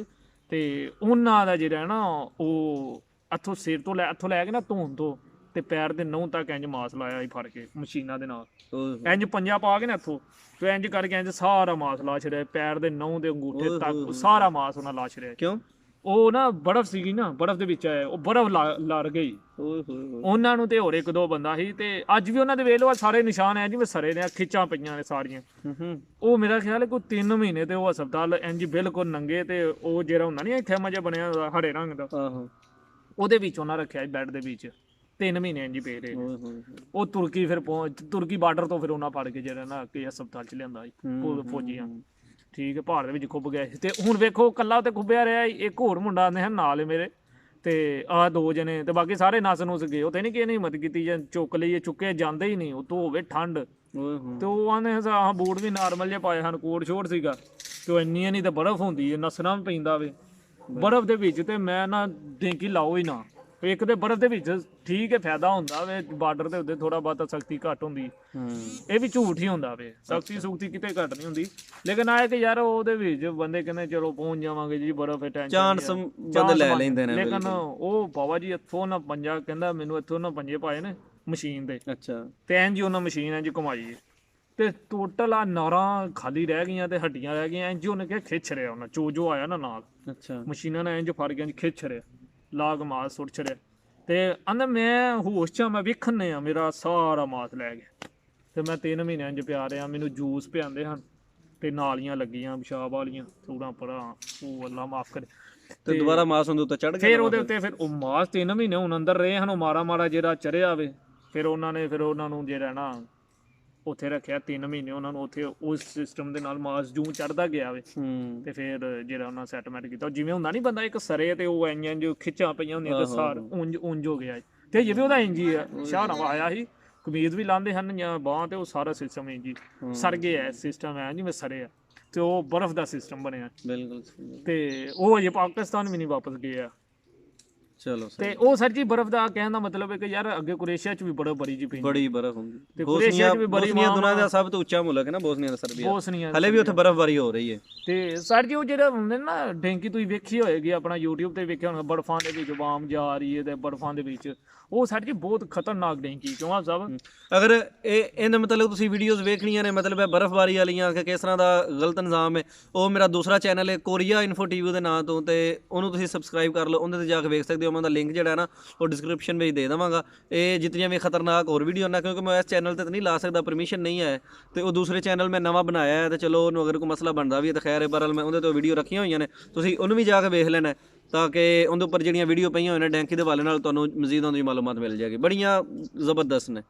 ਤੇ ਉਹਨਾਂ ਦਾ ਜਿਹੜਾ ਨਾ ਉਹ ਇੱਥੋਂ ਸਿਰ ਤੋਂ ਲੈ ਕੇ ਨਾ ਧੌਣ ਤੋਂ ਤੇ ਪੈਰ ਦੇ ਨਹੁੰ ਤੱਕ ਇੰਜ ਮਾਸ ਲਾਇਆ ਸੀ ਫੜ ਕੇ ਮਸ਼ੀਨਾਂ ਦੇ ਨਾਲ, ਇੰਜ ਪੰਜਾ ਪਾ ਕੇ ਨਾ ਇੱਥੋਂ ਤੇ ਇੰਜ ਕਰਕੇ ਇੰਜ ਸਾਰਾ ਮਾਸ ਲਾ ਛੜਿਆ, ਪੈਰ ਦੇ ਨਹੁੰ ਦੇ ਅੰਗੂਠੇ ਤੱਕ ਸਾਰਾ ਮਾਸ ਉਹਨਾਂ ਲਾ ਛੜਿਆ। ਕਿਉਂ? ਉਹ ਨਾ ਬਰਫ਼ ਸੀਗੀ ਨਾ, ਬਰਫ਼ ਦੇ ਵਿੱਚ ਆਇਆ, ਉਹ ਬਰਫ਼ ਲੜ ਗਈ ਉਹਨਾਂ ਨੂੰ, ਤੇ ਹੋਰ 1-2 ਬੰਦਾ ਸੀ। ਤੇ ਅੱਜ ਵੀ ਉਹਨਾਂ ਦੇ ਵੇਖ ਲਓ ਸਾਰੇ ਨਿਸ਼ਾਨ ਐ ਜਿਵੇਂ ਸਰੇ ਨੇ, ਖਿੱਚਾਂ ਪਈਆਂ ਨੇ ਸਾਰੀਆਂ। ਉਹ ਮੇਰਾ ਖਿਆਲ ਹੈ ਕੋਈ 3 ਮਹੀਨੇ ਤੇ ਉਹ ਹਸਪਤਾਲ ਇੰਜ ਬਿਲਕੁਲ ਨੰਗੇ, ਤੇ ਉਹ ਜਿਹੜਾ ਹੁੰਦਾ ਨਹੀਂ ਇੱਥੇ ਮਜਾ ਬਣਿਆ ਹਰੇ ਰੰਗ ਦਾ, ਉਹਦੇ ਵਿੱਚ ਉਹਨਾਂ ਰੱਖਿਆ ਬੈੱਡ ਦੇ ਵਿੱਚ 3 ਮਹੀਨੇ ਇੰਜ ਪਏ ਰਹੇ। ਉਹ ਤੁਰਕੀ ਫਿਰ ਤੁਰਕੀ ਬਾਰਡਰ ਤੋਂ ਫਿਰ ਉਹਨਾਂ ਫੜ ਕੇ ਜਿਹੜਾ ਨਾ ਕਿ ਹਸਪਤਾਲ 'ਚ ਲਿਆਂਦਾ ਸੀ ਫੌਜੀਆਂ, ਠੀਕ ਹੈ, ਪਹਾੜ ਦੇ ਵਿੱਚ ਖੁੱਬ ਗਏ। ਤੇ ਹੁਣ ਵੇਖੋ ਕੱਲਾ ਤੇ ਖੁੱਬਿਆ ਰਿਹਾ, ਇੱਕ ਹੋਰ ਮੁੰਡਾ ਨੇ ਨਾਲ ਮੇਰੇ, ਤੇ ਆਹ 2 ਜਣੇ, ਤੇ ਬਾਕੀ ਸਾਰੇ ਨਸ ਨੁਸ ਗਏ। ਉਹ ਤੇ ਨਹੀਂ ਕਿਸੇ ਨੇ ਹਿੰਮਤ ਕੀਤੀ ਜਾਂ ਚੁੱਕ ਲਈਏ, ਚੁੱਕੇ ਜਾਂਦੇ ਹੀ ਨਹੀਂ, ਉਹ ਤੋਂ ਹੋਵੇ ਠੰਡ, ਤੇ ਉਹ ਆਂਦੇ ਆਹ ਬੂਟ ਵੀ ਨਾਰਮਲ ਜਿਹੇ ਪਾਏ ਹਨ, ਕੋਟ ਸ਼ੋਟ ਸੀਗਾ, ਤੇ ਉਹ ਇੰਨੀ ਨਹੀਂ ਤਾਂ ਬਰਫ਼ ਹੁੰਦੀ ਹੈ, ਨਸਣਾ ਵੀ ਪੈਂਦਾ ਵੇ ਬਰਫ਼ ਦੇ ਵਿੱਚ। ਤੇ ਮੈਂ ਨਾ ਡੇਂਕੀ ਲਾਓ ਹੀ ਨਾ, ਇੱਕ ਤੇ ਬਰਫ਼ ਦੇ ਵਿੱਚ ਠੀਕ ਹੈ ਫਾਇਦਾ ਹੁੰਦਾ ਵੇ, ਬਾਰਡਰ ਦੇ ਉੱਤੇ ਥੋੜਾ ਬਹੁਤਾ ਸਖਤੀ ਘੱਟ ਹੁੰਦੀ, ਇਹ ਵੀ ਝੂਠ ਹੀ ਹੁੰਦਾ ਵੇ, ਸਖਤੀ ਸੁਖਤੀ ਕਿਤੇ ਘੱਟ ਨਹੀਂ ਹੁੰਦੀ। ਲੇਕਿਨ ਆਏ ਕਿ ਯਾਰ ਉਹਦੇ ਵਿੱਚ ਬੰਦੇ ਕਹਿੰਦੇ ਚਲੋ ਪਹੁੰਚ ਜਾਵਾਂਗੇ ਜੀ, ਬਰਫ਼ ਹੈ, ਟੈਨਸ਼ਨ ਚਾਂਸ ਬੰਦੇ ਲੈ ਲੈਂਦੇ ਨੇ। ਲੇਕਿਨ ਉਹ ਬਾਬਾ ਜੀ ਇੱਥੋਂ ਨਾ ਪੰਜਾ ਕਹਿੰਦਾ ਮੈਨੂੰ, ਇੱਥੋਂ ਨਾ ਪੰਜੇ ਪਾਏ ਨੇ ਮਸ਼ੀਨ ਦੇ, ਅੱਛਾ, ਤੇ ਇੰਜ ਉਹਨਾਂ ਮਸ਼ੀਨ ਇੰਜ ਘੁਮਾਈ, ਤੇ ਟੋਟਲ ਆ ਨਾਰਾਂ ਖਾਲੀ ਰਹਿ ਗਈਆਂ ਤੇ ਹੱਡੀਆਂ ਰਹਿ ਗਈਆਂ। ਇੰਜ ਉਹਨੇ ਕਿਹਾ ਖਿੱਚ ਰਿਹਾ, ਉਹਨਾਂ ਜੋ ਆਇਆ ਨਾ ਨਾਲ, ਅੱਛਾ, ਮਸ਼ੀਨਾਂ ਨੇ ਇੰਜ ਫੜ ਕੇ ਇੰਜ ਖਿੱਚ ਰਿਹਾ, ਲਾਗ ਮਾਸ ਸੁੱਟ ਛੜਿਆ। ਤੇ ਆਂਦਾ ਮੈਂ ਹੋਸ਼ 'ਚ ਮੈਂ ਵੇਖਣੇ ਆ, ਮੇਰਾ ਸਾਰਾ ਮਾਸ ਲੈ ਗਿਆ। ਤੇ ਮੈਂ 3 ਮਹੀਨਿਆਂ 'ਚ ਪਿਆ ਰਿਹਾ, ਮੈਨੂੰ ਜੂਸ ਪਿਆਉਂਦੇ ਹਨ, ਤੇ ਨਾਲੀਆਂ ਲੱਗੀਆਂ ਪਿਸ਼ਾਬ ਵਾਲੀਆਂ ਥੋੜਾ ਪਰਾਂ, ਉਹ ਅੱਲਾ ਮਾਫ ਕਰੇ। ਤੇ ਦੁਬਾਰਾ ਮਾਸ ਉਹਦੇ ਉੱਤੇ ਚੜ ਗਿਆ, ਫਿਰ ਉਹਦੇ ਉੱਤੇ ਫਿਰ ਉਹ ਮਾਸ 3 ਮਹੀਨੇ ਹੁਣ ਅੰਦਰ ਰਹੇ ਹਨ, ਉਹ ਮਾਰਾ ਜਿਹੜਾ ਚੜਿਆ ਵੇ। ਫਿਰ ਉਹਨਾਂ ਨੂੰ ਜਿਹੜਾ ਨਾ ਉੱਥੇ ਰੱਖਿਆ 3 ਮਹੀਨੇ ਉਹਨਾਂ ਨੂੰ ਉੱਥੇ ਉਸ ਸਿਸਟਮ ਦੇ ਨਾਲ ਮਾਸ ਜੂੰ ਚੜਦਾ ਗਿਆ ਵੇ ਤੇ ਫਿਰ ਜਿਹੜਾ ਉਹਨਾਂ ਸੈਟਲਮੈਂਟ ਕੀਤਾ ਜਿਵੇਂ ਹੁੰਦਾ ਨਹੀਂ ਬੰਦਾ ਇੱਕ ਸਰੇ ਤੇ ਉਹ ਇੰਜ ਜੋ ਖਿੱਚਾਂ ਪਈਆਂ ਹੁੰਦੀਆਂ ਤੇ ਸਾਰ ਉਂਝ ਹੋ ਗਿਆ ਤੇ ਜਿਵੇਂ ਉਹਦਾ ਇੰਜ ਹੀ ਆ ਸ਼ਾਹ ਆਇਆ ਸੀ ਕਮੀਜ਼ ਵੀ ਲਾਉਂਦੇ ਹਨ ਜਾਂ ਬਾਹਾਂ ਤੇ ਉਹ ਸਾਰਾ ਸਿਸਟਮ ਇੰਜ ਹੀ ਸਰ ਗਿਆ ਸਿਸਟਮ ਹੈ ਜਿਵੇਂ ਸਰੇ ਆ ਤੇ ਉਹ ਬਰਫ਼ ਦਾ ਸਿਸਟਮ ਬਣਿਆ ਬਿਲਕੁਲ ਤੇ ਉਹ ਅਜੇ ਪਾਕਿਸਤਾਨ ਵੀ ਨਹੀਂ ਵਾਪਸ ਗਏ ਆ ਚਲੋ ਤੇ ਉਹ ਸਰ ਜੀ ਬਰਫ਼ ਦਾ ਕਹਿਣ ਦਾ ਮਤਲਬ ਹੈ ਕਿ ਯਾਰ ਅੱਗੇ ਕੁਰੇਸ਼ੀਆ ਚ ਵੀ ਬੜੀ ਜੀ ਪੈਂਦੀ ਬੜੀ ਬਰਫ਼ ਹੁੰਦੀ ਤੇ ਕੁਰੇਸ਼ੀਆ ਚ ਵੀ ਬੜੀ ਦੁਨੀਆ ਦਾ ਸਭ ਤੋਂ ਉੱਚਾ ਮੁਲਕ ਹੈ ਨਾ ਬੋਸਨੀਆ ਦਾ ਸਰਬੀਆ ਬੋਸਨੀਆ ਹਲੇ ਵੀ ਉੱਥੇ ਬਰਫ਼ਬਾਰੀ ਹੋ ਰਹੀ ਹੈ ਤੇ ਸਰ ਜੀ ਉਹ ਜਿਹੜਾ ਹੁੰਦੇ ਨਾ ਡੈਂਕੀ ਤੁਸੀਂ ਵੇਖੀ ਹੋਏਗੀ ਆਪਣਾ YouTube ਤੇ ਵੇਖਿਆ ਹੋਣਾ ਬਰਫਾਂ ਦੇ ਵਿੱਚ ਵਾਮ ਜਾ ਰਹੀ ਹੈ ਤੇ ਬਰਫਾਂ ਦੇ ਵਿੱਚ ਉਹ ਸਰ ਜੀ ਬਹੁਤ ਖਤਰਨਾਕ ਡੈਂਕੀ ਕਿਉਂ ਆ ਸਾਹਿਬ ਅਗਰ ਇਹਦਾ ਮਤਲਬ ਤੁਸੀਂ ਵੀਡੀਓਜ਼ ਵੇਖਣੀਆਂ ਨੇ ਮਤਲਬ ਹੈ ਬਰਫ਼ਬਾਰੀ ਵਾਲੀਆਂ ਕਿ ਕਿਸ ਤਰ੍ਹਾਂ ਦਾ ਗਲਤ ਨਿਜ਼ਾਮ ਹੈ ਉਹ ਮੇਰਾ ਦੂਸਰਾ ਚੈਨਲ ਹੈ ਕੋਰੀਆ ਇਨਫੋ ਟੀਵੀ ਦੇ ਨਾਂ ਤੋਂ ਤੇ ਉਹਨੂੰ ਤੁਸੀਂ ਸਬਸਕ੍ਰਾਈਬ ਕਰ ਲਓ ਉਹਦੇ ਤੇ ਜਾ ਕੇ ਵੇਖ ਸਕਦੇ ਹੋ ਮੈਂ ਉਹਦਾ ਲਿੰਕ ਜਿਹੜਾ ਨਾ ਉਹ ਡਿਸਕ੍ਰਿਪਸ਼ਨ ਵਿੱਚ ਦੇ ਦੇਵਾਂਗਾ ਇਹ ਜਿਤਨੀਆਂ ਵੀ ਖਤਰਨਾਕ ਹੋਰ ਵੀਡੀਓ ਨਾ ਕਿਉਂਕਿ ਮੈਂ ਇਸ ਚੈਨਲ ਤੇ ਨਹੀਂ ਲਾ ਸਕਦਾ ਪਰਮਿਸ਼ਨ ਨਹੀਂ ਹੈ ਤੇ ਉਹ ਦੂਸਰੇ ਚੈਨਲ ਮੈਂ ਨਵਾਂ ਬਣਾਇਆ ਹੈ ਤੇ ਚਲੋ ਉਹਨੂੰ ਅਗਰ ਕੋਈ ਮਸਲਾ ਬਣਦਾ ਵੀ ਹੈ ਤਾਂ ਖੈਰ ਹੈ ਬਹਰਹਾਲ ਮੈਂ ਉਹਦੇ ਤੋਂ ਵੀਡੀਓ ਰੱਖੀਆਂ ਹੋਈਆਂ ਨੇ ਤੁਸੀਂ ਉਹਨੂੰ ਵੀ ਜਾ ਕੇ ਵੇਖ ਲੈਣਾ ਤਾਂ ਕਿ ਉਹਦੇ ਉੱਪਰ ਜਿਹੜੀਆਂ ਵੀਡੀਓ ਪਈਆਂ ਹੋਈਆਂ ਨੇ ਡੈਂਕੀ ਦੇ ਹਵਾਲੇ ਨਾਲ ਤੁਹਾਨੂੰ ਮਜ਼ੀਦ ਉਹਦੀ ਮਾਲੂਮਾਤ ਮਿਲ ਜਾਏਗੀ ਬੜੀਆਂ ਜ਼ਬਰਦਸਤ ਨੇ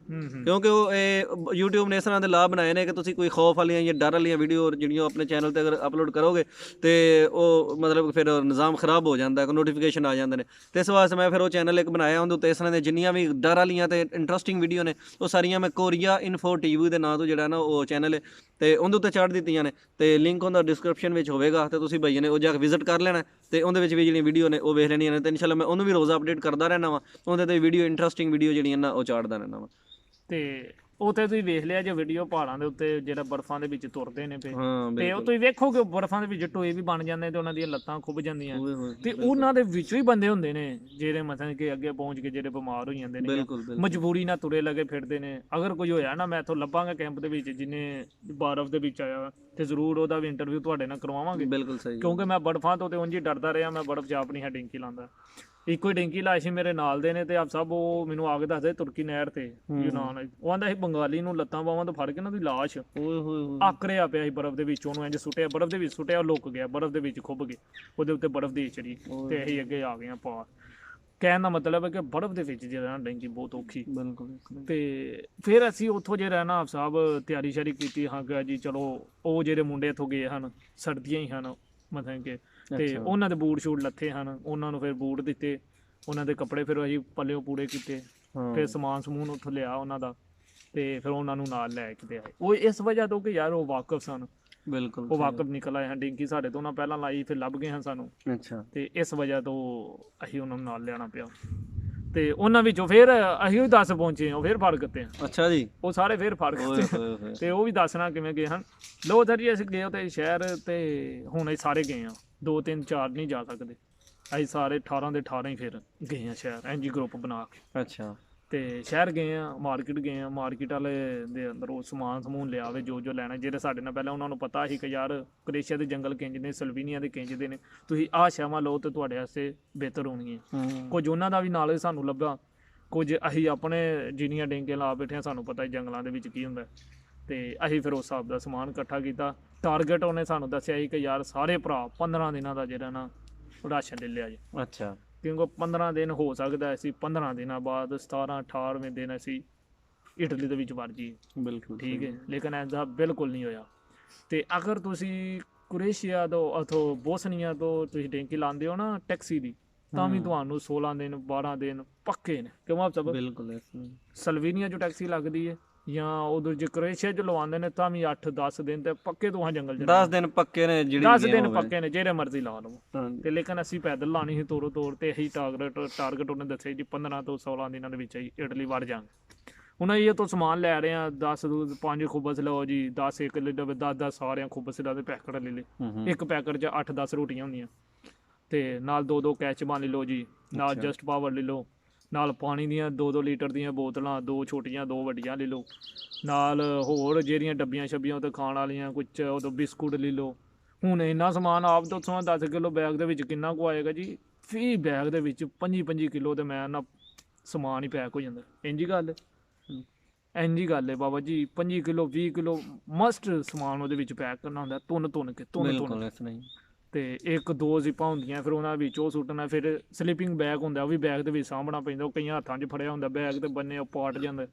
ਕਿਉਂਕਿ ਉਹ ਇਹ YouTube ਨੇ ਇਸ ਤਰ੍ਹਾਂ ਦੇ ਲਾਭ ਬਣਾਏ ਨੇ ਕਿ ਤੁਸੀਂ ਕੋਈ ਖੌਫ ਵਾਲੀਆਂ ਜਾਂ ਡਰ ਵਾਲੀਆਂ ਵੀਡੀਓ ਜਿਹੜੀਆਂ ਆਪਣੇ ਚੈਨਲ ਤੇ ਅਗਰ ਅਪਲੋਡ ਕਰੋਗੇ ਤੇ ਉਹ ਮਤਲਬ ਫਿਰ ਨਿਜ਼ਾਮ ਖਰਾਬ ਹੋ ਜਾਂਦਾ ਹੈ ਨੋਟੀਫਿਕੇਸ਼ਨ ਆ ਜਾਂਦੇ ਨੇ ਤੇ ਇਸ ਵਾਸਤੇ ਮੈਂ ਫਿਰ ਉਹ ਚੈਨਲ ਇੱਕ ਬਣਾਇਆ ਉਹਦੇ ਉੱਤੇ ਇਸ ਤਰ੍ਹਾਂ ਦੇ ਜਿੰਨੀਆਂ ਵੀ ਡਰ ਵਾਲੀਆਂ ਤੇ ਇੰਟਰਸਟਿੰਗ ਵੀਡੀਓ ਨੇ ਉਹ ਸਾਰੀਆਂ ਮੈਂ ਕੋਰੀਆ ਇਨਫੋ ਟੀਵੀ ਦੇ ਨਾਂ ਤੋਂ ਜਿਹੜਾ ਨਾ ਉਹ ਚੈਨਲ ਹੈ ਤੇ ਉਹਦੇ ਉੱਤੇ ਛੱਡ ਦਿੱਤੀਆਂ ਨੇ ਤੇ ਲਿੰਕ ਉਹਦਾ ਡਿਸਕ੍ਰਿਪਸ਼ਨ ਵਿੱਚ ਹੋਵੇਗਾ ਤੇ ਤੁਸੀਂ ਭਈਏ ਨੇ ਉਹ ਜਾ ਕੇ ਵਿਜ਼ਿਟ ਕਰ ਲੈਣਾ ਤੇ ਉਹਦੇ ਵਿੱਚ ਵੀ ਜਿਹੜੀਆਂ ਵੀਡੀਓ ਨੇ ਉਹ ਵੇਖ ਲੈਣੀਆਂ ਨੇ ਤੇ ਇਨਸ਼ਾਅੱਲਾ ਮੈਂ ਉਹਨੂੰ ਵੀ ਰੋਜ਼ ਅਪਡੇਟ ਕਰਦਾ ਰਹਿਣਾ ਵਾਂ ਉਹਦੇ ਤੇ ਵੀਡੀਓ ਇੰਟਰਸਟਿੰਗ ਵੀਡੀਓ ਜਿਹੜੀਆਂ ਨਾ ਉਹ ਚਾੜਦਾ ਰਹਿਣਾ ਵਾਂ ਤੇ ਉੱਥੇ ਤੁਸੀਂ ਵੇਖ ਲਿਆ ਜੇ ਵੀਡੀਓ ਪਹਾੜਾਂ ਦੇ ਉੱਤੇ ਜਿਹੜਾ ਬਰਫਾਂ ਦੇ ਵਿੱਚ ਤੁਰਦੇ ਨੇ ਪਏ ਤੇ ਉਹ ਤੁਸੀਂ ਵੇਖੋਗੇ ਬਰਫਾਂ ਦੇ ਵਿੱਚ ਟੋਏ ਵੀ ਬਣ ਜਾਂਦੇ ਤੇ ਉਹਨਾਂ ਦੀਆਂ ਲੱਤਾਂ ਖੁੱਭ ਜਾਂਦੀਆਂ ਤੇ ਉਹਨਾਂ ਦੇ ਵਿੱਚੋਂ ਹੀ ਬੰਦੇ ਹੁੰਦੇ ਨੇ ਜਿਹੜੇ ਮਤਲਬ ਕਿ ਅੱਗੇ ਪਹੁੰਚ ਕੇ ਜਿਹੜੇ ਬਿਮਾਰ ਹੋ ਜਾਂਦੇ ਨੇ ਮਜਬੂਰੀ ਨਾਲ ਤੁਰੇ ਲੱਗੇ ਫਿਰਦੇ ਨੇ ਅਗਰ ਕੋਈ ਹੋਇਆ ਨਾ ਮੈਂ ਇੱਥੋਂ ਲੱਭਾਂਗਾ ਕੈਂਪ ਦੇ ਵਿੱਚ ਜਿਹਨੇ ਬਰਫ਼ ਦੇ ਵਿੱਚ ਆਇਆ ਤੇ ਜ਼ਰੂਰ ਉਹਦਾ ਵੀ ਇੰਟਰਵਿਊ ਤੁਹਾਡੇ ਨਾਲ ਕਰਵਾਵਾਂਗੇ ਬਿਲਕੁਲ ਸਹੀ ਕਿਉਂਕਿ ਮੈਂ ਬਰਫਾਂ ਤੋਂ ਤੇ ਉਂਝ ਹੀ ਡਰਦਾ ਰਿਹਾ ਮੈਂ ਬਰਫ਼ 'ਚ ਆਪਣੀ ਡਿੰਕੀ ਲਾਉਂਦਾ ਇੱਕੋ ਹੀ ਡਿੰਕੀ ਲਾਈ ਸੀ ਮੇਰੇ ਨਾਲ ਦੇ ਨੇ ਤੇ ਆਪ ਸਭ ਉਹ ਮੈਨੂੰ ਆ ਕੇ ਦੱਸਦੇ ਤੁਰਕੀ ਨਹਿਰ ਤੇ ਯੂਨਾਨ ਉਹ ਆਂਦਾ ਸੀ ਬੰਗਾਲੀ ਨੂੰ ਲੱਤਾਂ ਬਾਹਾਂ ਤੋਂ ਫੜ ਕੇ ਨਾ ਉਹਦੀ ਲਾਸ਼ ਆਕਰਿਆ ਪਿਆ ਸੀ ਬਰਫ਼ ਦੇ ਵਿੱਚ ਉਹਨੂੰ ਇੰਜ ਸੁੱਟਿਆ ਬਰਫ਼ ਦੇ ਵਿੱਚ ਸੁੱਟਿਆ ਉਹ ਲੁੱਕ ਗਿਆ ਬਰਫ਼ ਦੇ ਵਿੱਚ ਖੁੱਭ ਗਏ ਉਹਦੇ ਉੱਤੇ ਬਰਫ਼ ਦੀ ਚੜੀ ਤੇ ਅਸੀਂ ਅੱਗੇ ਆ ਗਏ ਆ ਪਾਰ ਕਹਿਣ ਦਾ ਮਤਲਬ ਹੈ ਕਿ ਬਰਫ਼ ਦੇ ਵਿੱਚ ਜਿਹੜਾ ਡੈਂਕੀ ਬਹੁਤ ਔਖੀ ਤੇ ਫਿਰ ਅਸੀਂ ਉੱਥੋਂ ਜੇ ਰਹਿਣਾ ਆਪ ਸਾਹਿਬ ਤਿਆਰੀ ਸ਼ਾਰੀ ਕੀਤੀ ਹਾਂ ਜੀ ਚਲੋ ਉਹ ਜਿਹੜੇ ਮੁੰਡੇ ਇੱਥੋਂ ਗਏ ਹਨ ਸਰਦੀਆਂ ਹੀ ਹਨ ਮਤਲਬ ਕਿ ਤੇ ਉਹਨਾਂ ਦੇ ਬੂਟ ਸ਼ੂਟ ਲੱਥੇ ਹਨ ਉਹਨਾਂ ਨੂੰ ਫਿਰ ਬੂਟ ਦਿੱਤੇ ਉਹਨਾਂ ਦੇ ਕੱਪੜੇ ਫਿਰ ਅਸੀਂ ਪੱਲਿਓ ਪੂਰੇ ਕੀਤੇ ਫਿਰ ਸਮਾਨ ਸਮੂਨ ਉੱਥੋਂ ਲਿਆ ਉਹਨਾਂ ਦਾ ਤੇ ਫਿਰ ਉਹਨਾਂ ਨੂੰ ਨਾਲ ਲੈ ਕੇ ਆਏ ਉਹ ਇਸ ਵਜ੍ਹਾ ਤੋਂ ਕਿ ਯਾਰ ਉਹ ਵਾਕਫ ਸਨ ਬਿਲਕੁਲ ਉਹ ਵਾਕਫ ਨਿਕਲ ਆਏ ਹਨ ਡਿੰਕੀ ਸਾਡੇ ਤੋਂ ਉਹਨਾਂ ਪਹਿਲਾਂ ਲਾਈ ਫਿਰ ਲੱਭ ਗਏ ਹਨ ਸਾਨੂੰ ਤੇ ਇਸ ਵਜ੍ਹਾ ਤੋਂ ਅਸੀਂ ਉਹਨਾਂ ਨੂੰ ਨਾਲ ਲਿਆਣਾ ਪਿਆ ਤੇ ਉਹਨਾਂ ਵਿੱਚੋਂ ਫਿਰ ਅਸੀਂ ਵੀ 10 ਪਹੁੰਚੇ ਉਹ ਫਿਰ ਫਰਕ ਤੇ ਅੱਛਾ ਜੀ ਉਹ ਸਾਰੇ ਫਿਰ ਫਰਕ ਤੇ ਉਹ ਵੀ ਦੱਸਣਾ ਕਿਵੇਂ ਗਏ ਹਨ ਲੋ ਸਰ ਜੀ ਅਸੀਂ ਗਏ ਤੇ ਸ਼ਹਿਰ ਤੇ ਹੁਣ ਅਸੀਂ ਸਾਰੇ ਗਏ ਆ 2 3 4 ਨਹੀਂ ਜਾ ਸਕਦੇ ਅਸੀਂ ਸਾਰੇ 18 ਦੇ 18 ਹੀ ਫਿਰ ਗਏ ਆ ਸ਼ਹਿਰ ਐਨਜੀ ਗਰੁੱਪ ਬਣਾ ਕੇ ਅੱਛਾ ਤੇ ਸ਼ਹਿਰ ਗਏ ਆ ਮਾਰਕੀਟ ਗਏ ਆ ਮਾਰਕੀਟ ਵਾਲੇ ਦੇ ਅੰਦਰ ਉਹ ਸਮਾਨ ਸਮੂਨ ਲਿਆਵੇ ਜੋ ਲੈਣਾ ਜਿਹੜੇ ਸਾਡੇ ਨਾਲ ਪਹਿਲਾਂ ਉਹਨਾਂ ਨੂੰ ਪਤਾ ਸੀ ਕਿ ਯਾਰ ਕ੍ਰੋਏਸ਼ੀਆ ਦੇ ਜੰਗਲ ਕਿੰਜ ਨੇ ਸਲੋਵੇਨੀਆ ਦੇ ਕਿੰਜ ਦੇ ਨੇ ਤੁਸੀਂ ਆਹ ਸ਼ਾਵਾਂ ਲਓ ਤੇ ਤੁਹਾਡੇ ਵਾਸਤੇ ਬਿਹਤਰ ਹੋਣਗੀਆਂ ਕੁਝ ਉਹਨਾਂ ਦਾ ਵੀ ਨਾਲ ਸਾਨੂੰ ਲੱਭਾ ਕੁਝ ਅਸੀਂ ਆਪਣੇ ਜਿੰਨੀਆਂ ਡੇਂਗੇ ਲਾ ਬੈਠੇ ਆ ਸਾਨੂੰ ਪਤਾ ਜੰਗਲਾਂ ਦੇ ਵਿੱਚ ਕੀ ਹੁੰਦਾ ਤੇ ਅਸੀਂ ਫਿਰ ਉਸ ਹਿਸਾਬ ਦਾ ਸਮਾਨ ਇਕੱਠਾ ਕੀਤਾ ਟਾਰਗੇਟ ਉਹਨੇ ਸਾਨੂੰ ਦੱਸਿਆ ਸੀ ਕਿ ਯਾਰ ਸਾਰੇ ਭਰਾ 15 ਦਿਨਾਂ ਦਾ ਜਿਹੜਾ ਨਾ ਰਾਸ਼ਨ ਲੈ ਲਿਆ ਜੀ ਅੱਛਾ ਕਿਉਂਕਿ 15 ਦਿਨ ਹੋ ਸਕਦਾ ਅਸੀਂ 15 ਦਿਨਾਂ ਬਾਅਦ 17 18ਵੇਂ ਦਿਨ ਅਸੀਂ ਇਟਲੀ ਦੇ ਵਿੱਚ ਵੜ ਜੀ ਬਿਲਕੁਲ ਠੀਕ ਹੈ ਲੇਕਿਨ ਐਸਾ ਬਿਲਕੁਲ ਨਹੀਂ ਹੋਇਆ ਤੇ ਅਗਰ ਤੁਸੀਂ ਕ੍ਰੋਏਸ਼ੀਆ ਤੋਂ ਅਥੋ ਬੋਸਨੀਆ ਤੋਂ ਤੁਸੀਂ ਡੈਂਕੀ ਲਾਉਂਦੇ ਹੋ ਨਾ ਟੈਕਸੀ ਦੀ ਤਾਂ ਵੀ ਤੁਹਾਨੂੰ 16 ਦਿਨ 12 ਦਿਨ ਪੱਕੇ ਨੇ ਕਿਉਂ ਆਪ ਸਭ ਬਿਲਕੁਲ ਸਲੋਵੇਨੀਆ ਜੋ ਟੈਕਸੀ ਲੱਗਦੀ ਹੈ ਜਾਂ ਉਧਰ ਜੇ ਕ੍ਰੋਏਸ਼ੀਆ ਚ ਲਵਾਉਂਦੇ ਨੇ ਤਾਂ ਵੀ 8-10 ਦਿਨ ਤੇ ਪੱਕੇ ਤੋਂ ਜੰਗਲ 10 ਦਿਨ ਪੱਕੇ ਨੇ ਜਿਹੜੀ 10 ਦਿਨ ਪੱਕੇ ਨੇ ਜਿਹੜੇ ਮਰਜ਼ੀ ਲਾ ਲਓ ਤੇ ਲੇਕਿਨ ਅਸੀਂ ਪੈਦਲ ਲਾਣੀ ਸੀ ਤੋਰੋ ਤੋਰ ਤੇ ਇਹੀ ਟਾਰਗੇਟ ਉਹਨੇ ਦੱਸਿਆ ਜੀ 15 ਤੋਂ 16 ਦਿਨਾਂ ਦੇ ਵਿੱਚ ਹੀ ਇਟਲੀ ਵੜ ਜਾਵਾਂਗੇ ਹੁਣ ਇਹ ਤੋਂ ਸਮਾਨ ਲੈ ਰਹੇ ਆ 5 ਖੁਬਸ ਲਓ ਜੀ 10 ਇੱਕ ਲੈ ਲਓ 10 ਸਾਰਿਆਂ ਖੁਬਸ ਦਾ ਪੈਕਟ ਲੈ ਲਏ ਇੱਕ ਪੈਕਟ 'ਚ 8-10 ਰੋਟੀਆਂ ਹੁੰਦੀਆਂ ਤੇ ਨਾਲ 2 ਕੈਚਬਾਂ ਲੈ ਲਓ ਜੀ ਨਾਲ ਜਸਟ ਪਾਵਰ ਲੈ ਲਓ ਨਾਲ ਪਾਣੀ ਦੀਆਂ 2 ਲੀਟਰ ਦੀਆਂ ਬੋਤਲਾਂ 2 ਛੋਟੀਆਂ 2 ਵੱਡੀਆਂ ਲੈ ਲਓ ਨਾਲ ਹੋਰ ਜਿਹੜੀਆਂ ਡੱਬੀਆਂ ਛੱਬੀਆਂ ਉਹ ਖਾਣ ਵਾਲੀਆਂ ਕੁਛ ਉਦੋਂ ਬਿਸਕੁਟ ਲੈ ਲਓ ਹੁਣ ਇੰਨਾ ਸਮਾਨ ਆਪ ਤੋਂ 10 ਕਿਲੋ ਬੈਗ ਦੇ ਵਿੱਚ ਕਿੰਨਾ ਕੁ ਆਏਗਾ ਜੀ 20 ਬੈਗ ਦੇ ਵਿੱਚ 25 ਕਿਲੋ ਤੇ ਮੈਂ ਨਾ ਸਮਾਨ ਹੀ ਪੈਕ ਹੋ ਜਾਂਦਾ ਇੰਝ ਗੱਲ ਹੈ Baba ji 25 kilo 20 kilo must ਸਮਾਨ ਉਹਦੇ ਵਿੱਚ ਪੈਕ ਕਰਨਾ ਹੁੰਦਾ ਤੁੰਨ ਕੇ ਤੇ 1-2 ਜ਼ਿਪਾਂ ਹੁੰਦੀਆਂ ਫਿਰ ਉਹਨਾਂ ਵਿੱਚ ਉਹ ਸੁੱਟਣਾ ਫਿਰ ਸਲੀਪਿੰਗ ਬੈਗ ਹੁੰਦਾ ਉਹ ਵੀ ਬੈਗ ਦੇ ਵਿੱਚ ਸਾਂਭਣਾ ਪੈਂਦਾ ਉਹ ਕਈਆਂ ਹੱਥਾਂ 'ਚ ਫੜਿਆ ਹੁੰਦਾ ਬੈਗ ਤੇ ਬੰਨੇ ਉਹ ਪਾਟ ਜਾਂਦਾ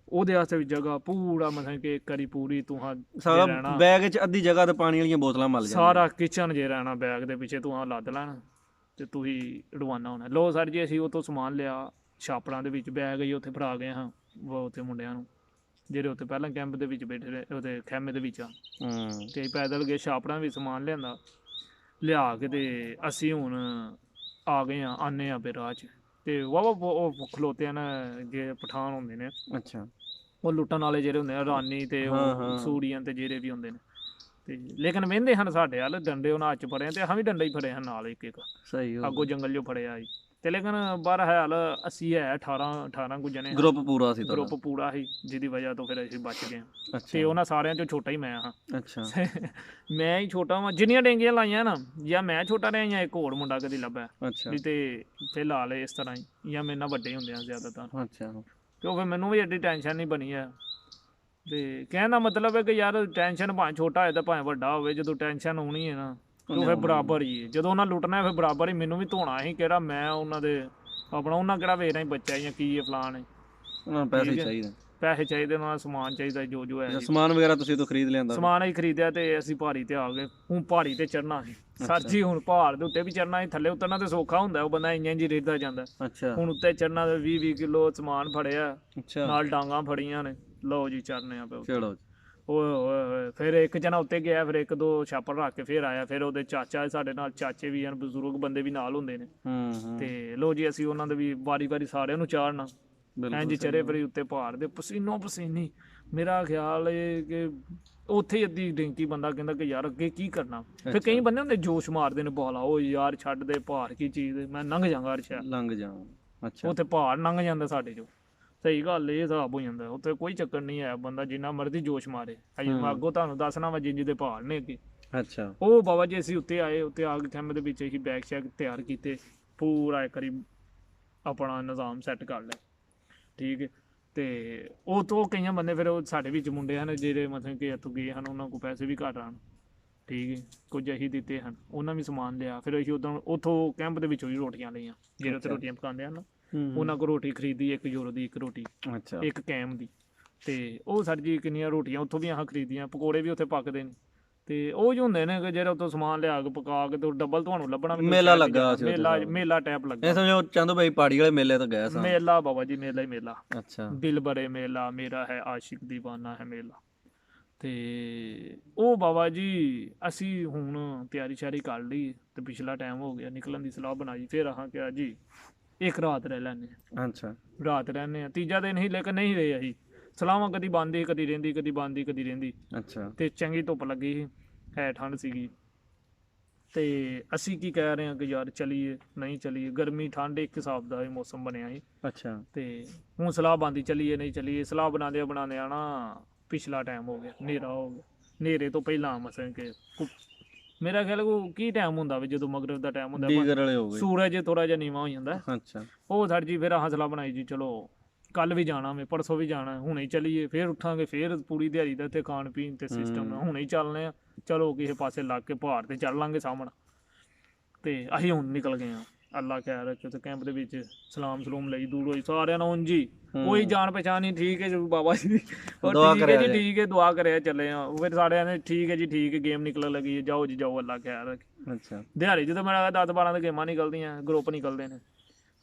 ਉਹਦੇ ਵਾਸਤੇ ਵੀ ਜਗ੍ਹਾ ਪੂਰਾ ਮਤਲਬ ਕਿ ਇੱਕ ਵਾਰੀ ਪੂਰੀ ਤੂੰ ਸਾਰਾ ਰਹਿਣਾ ਬੈਗ 'ਚ ਅੱਧੀ ਜਗ੍ਹਾ ਤੇ ਪਾਣੀ ਵਾਲੀਆਂ ਬੋਤਲਾਂ ਮਲ ਜਾਂਦੀਆਂ। ਸਾਰਾ ਕਿਚਨ ਜੇ ਰਹਿਣਾ ਬੈਗ ਦੇ ਪਿੱਛੇ ਤੂੰ ਲੱਦ ਲੈਣਾ ਤੇ ਤੂੰ ਹੀ ਰਵਾਨਾ ਹੋਣਾ। ਲੋ ਸਰ ਜੀ ਅਸੀਂ ਉਹ ਤੋਂ ਸਮਾਨ ਲਿਆ ਛਾਪੜਾਂ ਦੇ ਵਿੱਚ ਬੈਗ ਹੀ ਉੱਥੇ ਫੜਾ ਗਏ ਹਾਂ ਉੱਥੇ ਮੁੰਡਿਆਂ ਨੂੰ ਜਿਹੜੇ ਉੱਥੇ ਪਹਿਲਾਂ ਕੈਂਪ ਦੇ ਵਿੱਚ ਬੈਠੇ ਰਹੇ ਉਹਦੇ ਖੈਮੇ ਦੇ ਵਿੱਚ ਆ ਤੇ ਅਸੀਂ ਪੈਦਲ ਗਏ ਛਾਪੜਾਂ ਵੀ ਸਮਾਨ ਲਿਆ ਕੇ ਤੇ ਅਸੀਂ ਹੁਣ ਆ ਗਏ ਆ ਆਨੇ ਆ ਫਿਰ ਰਾਹ 'ਚ ਤੇ ਵਾਵਾ ਉਹ ਖਲੋਤੇ ਨਾ ਜੇ ਪਠਾਨ ਹੁੰਦੇ ਨੇ ਅੱਛਾ ਉਹ ਲੁੱਟਣ ਵਾਲੇ ਜਿਹੜੇ ਹੁੰਦੇ ਆ ਰਾਨੀ ਤੇ ਉਹ ਸੂੜੀਆਂ ਤੇ ਜਿਹੜੇ ਵੀ ਹੁੰਦੇ ਨੇ ਤੇ ਲੇਕਿਨ ਵਹਿੰਦੇ ਹਨ ਸਾਡੇ ਵੱਲ ਡੰਡੇ ਉਹਨਾਂ ਹੱਥ 'ਚ ਫੜੇ ਤੇ ਅਸੀਂ ਵੀ ਡੰਡੇ ਹੀ ਫੜੇ ਹਨ ਨਾਲ ਇੱਕ ਸਹੀ ਅੱਗੋਂ ਜੰਗਲ 'ਚੋਂ ਫੜਿਆ ਸੀ ਤੇ ਲੇਕਿਨ ਬਹਰਹਾਲ ਅਸੀਂ ਹੈ 18 ਕੁ ਜਣੇ ਗਰੁੱਪ ਪੂਰਾ ਸੀ ਗਰੁੱਪ ਪੂਰਾ ਸੀ ਜਿਹਦੀ ਵਜ੍ਹਾ ਤੋਂ ਫਿਰ ਅਸੀਂ ਬਚ ਗਏ ਅੱਛਾ ਤੇ ਉਹਨਾਂ ਸਾਰਿਆਂ 'ਚੋਂ ਛੋਟਾ ਹੀ ਮੈਂ ਹਾਂ ਅੱਛਾ ਮੈਂ ਹੀ ਛੋਟਾ ਵਾਂ ਜਿੰਨੀਆਂ ਡੇਂਗੀਆਂ ਲਾਈਆਂ ਨਾ ਜਾਂ ਮੈਂ ਛੋਟਾ ਰਿਹਾ ਜਾਂ ਇੱਕ ਹੋਰ ਮੁੰਡਾ ਕਦੀ ਲੱਭਾ ਅੱਛਾ ਨਹੀਂ ਤੇ ਫਿਲਹਾਲ ਇਸ ਤਰ੍ਹਾਂ ਹੀ ਜਾਂ ਮੇਰੇ ਨਾਲ ਵੱਡੇ ਹੁੰਦੇ ਆ ਜ਼ਿਆਦਾਤਰ ਅੱਛਾ ਕਿਉਂ ਫਿਰ ਮੈਨੂੰ ਵੀ ਐਡੀ ਟੈਨਸ਼ਨ ਨਹੀਂ ਬਣੀ ਹੈ ਤੇ ਕਹਿਣ ਦਾ ਮਤਲਬ ਹੈ ਕਿ ਯਾਰ ਟੈਨਸ਼ਨ ਭਾਵੇਂ ਛੋਟਾ ਹੋਏ ਤਾਂ ਭਾਵੇਂ ਵੱਡਾ ਹੋਵੇ ਜਦੋਂ ਟੈਨਸ਼ਨ ਹੋਣੀ ਹੈ ਨਾ ਉਹ ਫਿਰ ਬਰਾਬਰ ਹੀ ਹੈ ਜਦੋਂ ਉਹਨਾਂ ਲੁੱਟਣਾ ਫਿਰ ਬਰਾਬਰ ਹੀ ਮੈਨੂੰ ਵੀ ਧੋਣਾ ਸੀ ਕਿਹੜਾ ਮੈਂ ਉਹਨਾਂ ਦੇ ਆਪਣਾ ਉਹਨਾਂ ਕਿਹੜਾ ਵੇਖਣਾ ਹੀ ਬੱਚਾ ਜਾਂ ਕੀ ਹੈ ਫਲਾਣ ਹੈ ਉਹਨਾਂ ਨੂੰ ਪੈਸੇ ਚਾਹੀਦੇ ਪੈਸੇ ਚਾਹੀਦੇ ਉਹਨਾਂ ਦਾ ਸਮਾਨ ਚਾਹੀਦਾ ਜੋ ਹੈ ਸਮਾਨ ਵਗੈਰਾ ਤੁਸੀਂ ਤੋਂ ਖਰੀਦ ਲਿਆਂਦਾ ਸਮਾਨ ਹੀ ਖਰੀਦਿਆ ਤੇ ਅਸੀਂ ਪਹਾੜੀ ਤੇ ਆ ਗਏ ਹੁਣ ਪਹਾੜੀ ਤੇ ਚੜਨਾ ਸੀ ਸਰ ਜੀ ਹੁਣ ਪਹਾੜ ਦੇ ਉੱਤੇ ਵੀ ਚੜਨਾ ਸੀ ਥੱਲੇ ਉਤਰਨਾ ਤੇ ਸੌਖਾ ਹੁੰਦਾ ਉਹ ਬੰਦਾ ਇੰਜ ਹੀ ਰੇਡਦਾ ਜਾਂਦਾ ਅੱਛਾ ਹੁਣ ਉੱਤੇ ਚੜਨਾ ਤੇ 20 ਕਿਲੋ ਸਮਾਨ ਫੜਿਆ ਅੱਛਾ ਨਾਲ ਡਾਂਗਾਂ ਫੜੀਆਂ ਨੇ ਲਓ ਜੀ ਚੜਨੇ ਆ ਪਿਆ ਚਲੋ ਓਏ ਹੋਏ ਹੋਏ ਫਿਰ ਇੱਕ ਜਣਾ ਉੱਤੇ ਗਿਆ ਫਿਰ ਇੱਕ ਦੋ ਛਾਪਰ ਰੱਖ ਕੇ ਫਿਰ ਆਇਆ ਫਿਰ ਉਹਦੇ ਚਾਚਾ ਸਾਡੇ ਨਾਲ ਚਾਚੇ ਵੀ ਹਨ ਬਜ਼ੁਰਗ ਬੰਦੇ ਵੀ ਨਾਲ ਹੁੰਦੇ ਨੇ ਤੇ ਲੋ ਜੀ ਅਸੀਂ ਉਹਨਾਂ ਦੇ ਵੀ ਵਾਰੀ ਸਾਰਿਆਂ ਨੂੰ ਚਾੜਨਾ ਇੰਜ ਚਰੇ ਫਿਰ ਉੱਤੇ ਪਹਾੜ ਦੇ ਪਸੀਨੋ ਪਸੀਨੀ ਮੇਰਾ ਖਿਆਲ ਹੈ ਕਿ ਉੱਥੇ ਹੀ ਅੱਧੀ ਡਿੰਕੀ ਬੰਦਾ ਕਹਿੰਦਾ ਕਿ ਯਾਰ ਅੱਗੇ ਕੀ ਕਰਨਾ ਫਿਰ ਕਈ ਬੰਦੇ ਹੁੰਦੇ ਜੋਸ਼ ਮਾਰਦੇ ਨੇ ਬਾਲਾ ਉਹ ਯਾਰ ਛੱਡ ਦੇ ਪਹਾੜ ਕੀ ਚੀਜ਼ ਮੈਂ ਲੰਘ ਜਾਵਾਂਗਾ ਅਰਸ਼ਾ ਲੰਘ ਜਾਵਾਂ ਅੱਛਾ ਉੱਥੇ ਪਹਾੜ ਲੰਘ ਜਾਂਦਾ ਸਾਡੇ ਚੋਂ ਸਹੀ ਗੱਲ ਇਹ ਹਿਸਾਬ ਹੋ ਜਾਂਦਾ ਉੱਥੇ ਕੋਈ ਚੱਕਰ ਨਹੀਂ ਹੈ ਬੰਦਾ ਜਿੰਨਾ ਮਰਜ਼ੀ ਜੋਸ਼ ਮਾਰੇ ਅਜੇ ਮੈਂ ਅੱਗੋਂ ਤੁਹਾਨੂੰ ਦੱਸਣਾ ਵਾ ਜਿੰਜ ਦੇ ਪਹਾੜ ਨੇ ਅੱਗੇ ਅੱਛਾ ਉਹ ਬਾਬਾ ਜੀ ਅਸੀਂ ਉੱਤੇ ਆਏ ਉੱਤੇ ਆ ਕੇ ਖੈਮੇ ਦੇ ਵਿੱਚ ਅਸੀਂ ਬੈਗ ਸ਼ੈਗ ਤਿਆਰ ਕੀਤੇ ਪੂਰਾ ਇੱਕ ਵਾਰੀ ਆਪਣਾ ਨਿਜ਼ਾਮ ਸੈੱਟ ਕਰ ਲਿਆ ਠੀਕ ਹੈ ਤੇ ਉਹ ਤੋਂ ਕਈਆਂ ਬੰਦੇ ਫਿਰ ਉਹ ਸਾਡੇ ਵਿੱਚ ਮੁੰਡੇ ਹਨ ਜਿਹੜੇ ਮਤਲਬ ਕਿ ਇੱਥੋਂ ਗਏ ਹਨ ਉਹਨਾਂ ਕੋਲ ਪੈਸੇ ਵੀ ਘੱਟ ਹਨ ਠੀਕ ਹੈ ਕੁਝ ਅਸੀਂ ਦਿੱਤੇ ਹਨ ਉਹਨਾਂ ਵੀ ਸਮਾਨ ਲਿਆ ਫਿਰ ਅਸੀਂ ਉੱਥੋਂ ਕੈਂਪ ਦੇ ਵਿੱਚੋਂ ਹੀ ਰੋਟੀਆਂ ਲਈਆਂ ਜਿਹੜੇ ਉੱਥੇ ਰੋਟੀਆਂ ਪਕਾਉਂਦੇ ਹਨ ਉਹਨਾਂ ਕੋਲ ਰੋਟੀ ਖਰੀਦੀ 1 ਯੂਰੋ ਦੀ ਇੱਕ ਰੋਟੀ ਅੱਛਾ ਇੱਕ ਕੈਮ ਦੀ ਤੇ ਉਹ ਸਰ ਜੀ ਕਿੰਨੀਆਂ ਰੋਟੀਆਂ ਉੱਥੋਂ ਵੀ ਆਹ ਖਰੀਦੀਆਂ ਪਕੌੜੇ ਵੀ ਉੱਥੇ ਪੱਕਦੇ ਨੇ ਤੇ ਉਹ ਜੋ ਹੁੰਦੇ ਨੇ ਕਿ ਜਿਹੜਾ ਉੱਥੋਂ ਸਮਾਨ ਲਿਆ ਕੇ ਪਕਾ ਕੇ ਤੇ ਡਬਲ ਤੁਹਾਨੂੰ ਲੱਭਣਾ ਵੀ ਮੇਲਾ ਲੱਗਾ ਸੀ ਮੇਲਾ ਟੈਪ ਲੱਗਾ ਇਹ ਸਮਝੋ ਚੰਦੂ ਭਾਈ ਪਹਾੜੀ ਵਾਲੇ ਮੇਲੇ ਤੋਂ ਗਿਆ ਸਾਂ ਮੇਲਾ ਬਾਬਾ ਜੀ ਮੇਲਾ ਹੀ ਮੇਲਾ ਅੱਛਾ ਦਿਲ ਬਰੇ ਮੇਲਾ ਮੇਰਾ ਹੈ ਆਸ਼ਿਕ ਦੀਵਾਨਾ ਹੈ ਮੇਲਾ ਤੇ ਉਹ ਬਾਬਾ ਜੀ ਅਸੀਂ ਹੁਣ ਤਿਆਰੀ ਸ਼ਿਆਰੀ ਕਰ ਲਈ ਤੇ ਪਿਛਲਾ ਟਾਈਮ ਹੋ ਗਿਆ ਨਿਕਲਣ ਦੀ ਸਲਾਹ ਬਣਾਈ ਫਿਰ ਆਹਾਂ ਕਿਹਾ ਜੀ ਇੱਕ ਰਾਤ ਰਹਿ ਲੈਂਦੇ ਅੱਛਾ ਰਾਤ ਰਹਿੰਦੇ ਆ ਤੀਜਾ ਦਿਨ ਹੀ ਲੇਕਿਨ ਨਹੀਂ ਰਹੇ ਅਸੀਂ ਸਲਾਹਾਂ ਕਦੀ ਬੰਦੀ ਕਦੀ ਰਹਿੰਦੀ ਕਦੀ ਬੰਦੀ ਕਦੀ ਰਹਿੰਦੀ ਅੱਛਾ ਤੇ ਚੰਗੀ ਧੁੱਪ ਲੱਗੀ ਸੀ ਹੈ ਠੰਡ ਸੀਗੀ ਤੇ ਅਸੀਂ ਕੀ ਕਹਿ ਰਹੇ ਹਾਂ ਕਿ ਯਾਰ ਚਲੀਏ ਨਹੀਂ ਚਲੀਏ ਗਰਮੀ ਠੰਡ ਇੱਕ ਹਿਸਾਬ ਦਾ ਮੌਸਮ ਬਣਿਆ ਸੀ ਅੱਛਾ ਤੇ ਹੁਣ ਸਲਾਹ ਬੰਦੀ ਚਲੀਏ ਨਹੀਂ ਚਲੀਏ ਸਲਾਹ ਬਣਾਉਂਦੇ ਆ ਨਾ ਪਿਛਲਾ ਟਾਈਮ ਹੋ ਗਿਆ ਹਨੇਰਾ ਹੋ ਗਿਆ ਹਨੇਰੇ ਤੋਂ ਪਹਿਲਾਂ ਮਸਾਂ ਕਿ ਮੇਰਾ ਖਿਆਲ ਉਹ ਕੀ ਟਾਈਮ ਹੁੰਦਾ ਵੀ ਜਦੋਂ ਮਗਰਬ ਦਾ ਟਾਈਮ ਹੁੰਦਾ ਡੀਗਰ ਵਾਲੇ ਹੋ ਗਏ ਸੂਰਜ ਥੋੜਾ ਜਿਹਾ ਨੀਵਾਂ ਹੋ ਜਾਂਦਾ ਅੱਛਾ ਉਹ ਸਰ ਜੀ ਫਿਰ ਹੌਸਲਾ ਬਣਾਈ ਜੀ ਚਲੋ ਕੱਲ ਵੀ ਜਾਣਾ ਮੈਂ ਪਰਸੋਂ ਵੀ ਜਾਣਾ ਹੁਣੇ ਹੀ ਚਲੀਏ ਫਿਰ ਉੱਠਾਂਗੇ ਫਿਰ ਪੂਰੀ ਦਿਹਾੜੀ ਦਾ ਇੱਥੇ ਖਾਣ ਪੀਣ ਤੇ ਸਿਸਟਮ ਹੁਣੇ ਹੀ ਚੱਲਨੇ ਆ ਚਲੋ ਕਿਸੇ ਪਾਸੇ ਲੱਗ ਕੇ ਪਹਾੜ ਤੇ ਚੜ ਲਾਂਗੇ ਸਾਹਮਣੇ ਤੇ ਅਸੀਂ ਹੁਣ ਨਿਕਲ ਗਏ ਆ ਅੱਲਾ ਖੈਰ ਰੱਖੇ ਤੇ ਕੈਂਪ ਦੇ ਵਿੱਚ ਸਲਾਮ ਸਲੂਮ ਲਈ ਦੂਰ ਹੋਈ ਸਾਰਿਆਂ ਨੂੰ ਉਂਝ ਹੀ ਕੋਈ ਜਾਣ ਪਛਾਣ ਨਹੀਂ ਠੀਕ ਹੈ ਜੀ ਬਾਬਾ ਜੀ ਉਹ ਠੀਕ ਹੈ ਜੀ ਠੀਕ ਹੈ ਦੁਆ ਕਰਿਆ ਚੱਲੇ ਆ ਫਿਰ ਸਾਰਿਆਂ ਨੇ ਠੀਕ ਹੈ ਜੀ ਠੀਕ ਹੈ ਗੇਮ ਨਿਕਲਣ ਲੱਗੀ ਜਾਓ ਜੀ ਜਾਓ ਅੱਲਾ ਖੈਰ ਰੱਖੇ ਅੱਛਾ ਦਿਹਾੜੀ ਜਦੋਂ ਮੇਰਾ 10-12 ਦੇ ਗੇਮਾਂ ਨਿਕਲਦੀਆਂ ਗਰੁੱਪ ਨਿਕਲਦੇ ਨੇ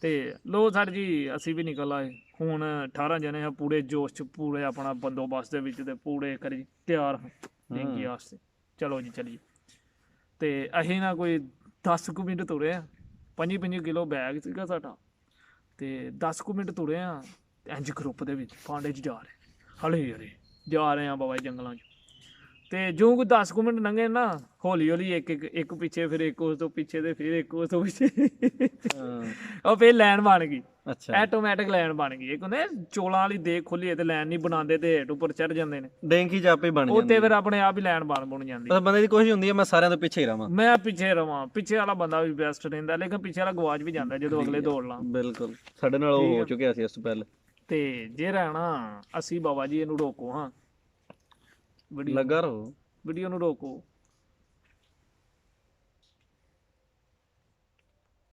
ਤੇ ਲੋ ਸਰ ਜੀ ਅਸੀਂ ਵੀ ਨਿਕਲ ਆਏ ਹੁਣ 18 ਜਣੇ ਆ ਪੂਰੇ ਜੋਸ਼ ਚ ਪੂਰੇ ਆਪਣਾ ਬੰਦੋਬਸਤ ਦੇ ਵਿੱਚ ਤੇ ਪੂਰੇ ਕਰੀ ਤਿਆਰ ਡਿੰਗੀ ਵਾਸਤੇ ਚਲੋ ਜੀ ਚਲੀਏ ਤੇ ਅਸੀਂ ਨਾ ਕੋਈ 10 ਕੁ ਮਿੰਟ ਤੁਰੇ ਆ 5 ਕਿਲੋ ਬੈਗ ਸੀਗਾ ਸਾਡਾ ਤੇ 10 ਕੁ ਮਿੰਟ ਤੁਰੇ ਆ ਇੰਜ ਗਰੁੱਪ ਦੇ ਵਿੱਚ ਪਾਂਡੇ 'ਚ ਜਾ ਰਹੇ ਹਲੇ ਜਾ ਰਹੇ ਆ ਬਾਬਾ ਜੰਗਲਾਂ 'ਚ ਤੇ ਜੋ ਕੋਈ 10 ਕੁ ਮਿੰਟ ਲੰਘੇ ਨਾ ਹੌਲੀ ਹੌਲੀ ਇੱਕ ਪਿੱਛੇ ਫਿਰ ਇੱਕ ਉਸ ਤੋਂ ਪਿੱਛੇ ਤੇ ਫਿਰ ਇੱਕ ਉਸ ਤੋਂ ਪਿੱਛੇ ਉਹ ਫਿਰ ਲਾਈਨ ਬਣ ਗਈ ਅੱਛਾ ਆਟੋਮੈਟਿਕ ਲਾਈਨ ਬਣ ਗਈ ਇੱਕ ਹੁੰਦੇ ਚੋਲਾਂ ਵਾਲੀ ਦੇਖ ਖੁੱਲੀ ਤੇ ਲਾਈਨ ਨਹੀਂ ਬਣਾਉਂਦੇ ਤੇ ਹੇਠ ਉੱਪਰ ਚੜ ਜਾਂਦੇ ਨੇ ਡੈਂਕੀ ਜਾਪੇ ਬਣ ਜਾਂਦੀ ਉੱਤੇ ਫਿਰ ਆਪਣੇ ਆਪ ਹੀ ਲਾਈਨ ਬਣ ਜਾਂਦੀ ਬਸ ਬੰਦੇ ਦੀ ਕੋਸ਼ਿਸ਼ ਹੁੰਦੀ ਹੈ ਮੈਂ ਸਾਰਿਆਂ ਤੋਂ ਪਿੱਛੇ ਹੀ ਰਵਾਂ ਮੈਂ ਪਿੱਛੇ ਰਵਾਂ ਪਿੱਛੇ ਵਾਲਾ ਬੰਦਾ ਵੀ ਬੈਸਟ ਰਹਿੰਦਾ ਲੇਕਿਨ ਪਿੱਛੇ ਵਾਲਾ ਗਵਾਚ ਵੀ ਜਾਂਦਾ ਜਦੋਂ ਅਗਲੇ ਦੌੜ ਲਾਂ ਬਿਲਕੁਲ ਸਾਡੇ ਨਾਲ ਉਹ ਹੋ ਚੁੱਕਿਆ ਸੀ ਇਸ ਤੋਂ ਪਹਿਲੇ ਤੇ ਜੇ ਰਹਿਣਾ ਅਸੀਂ ਬਾਬਾ ਜੀ ਇਹਨੂੰ ਰੋਕੋ ਹਾਂ ਲੱਗਾ ਰਹੋ ਵੀਡੀਓ ਨੂੰ ਰੋਕੋ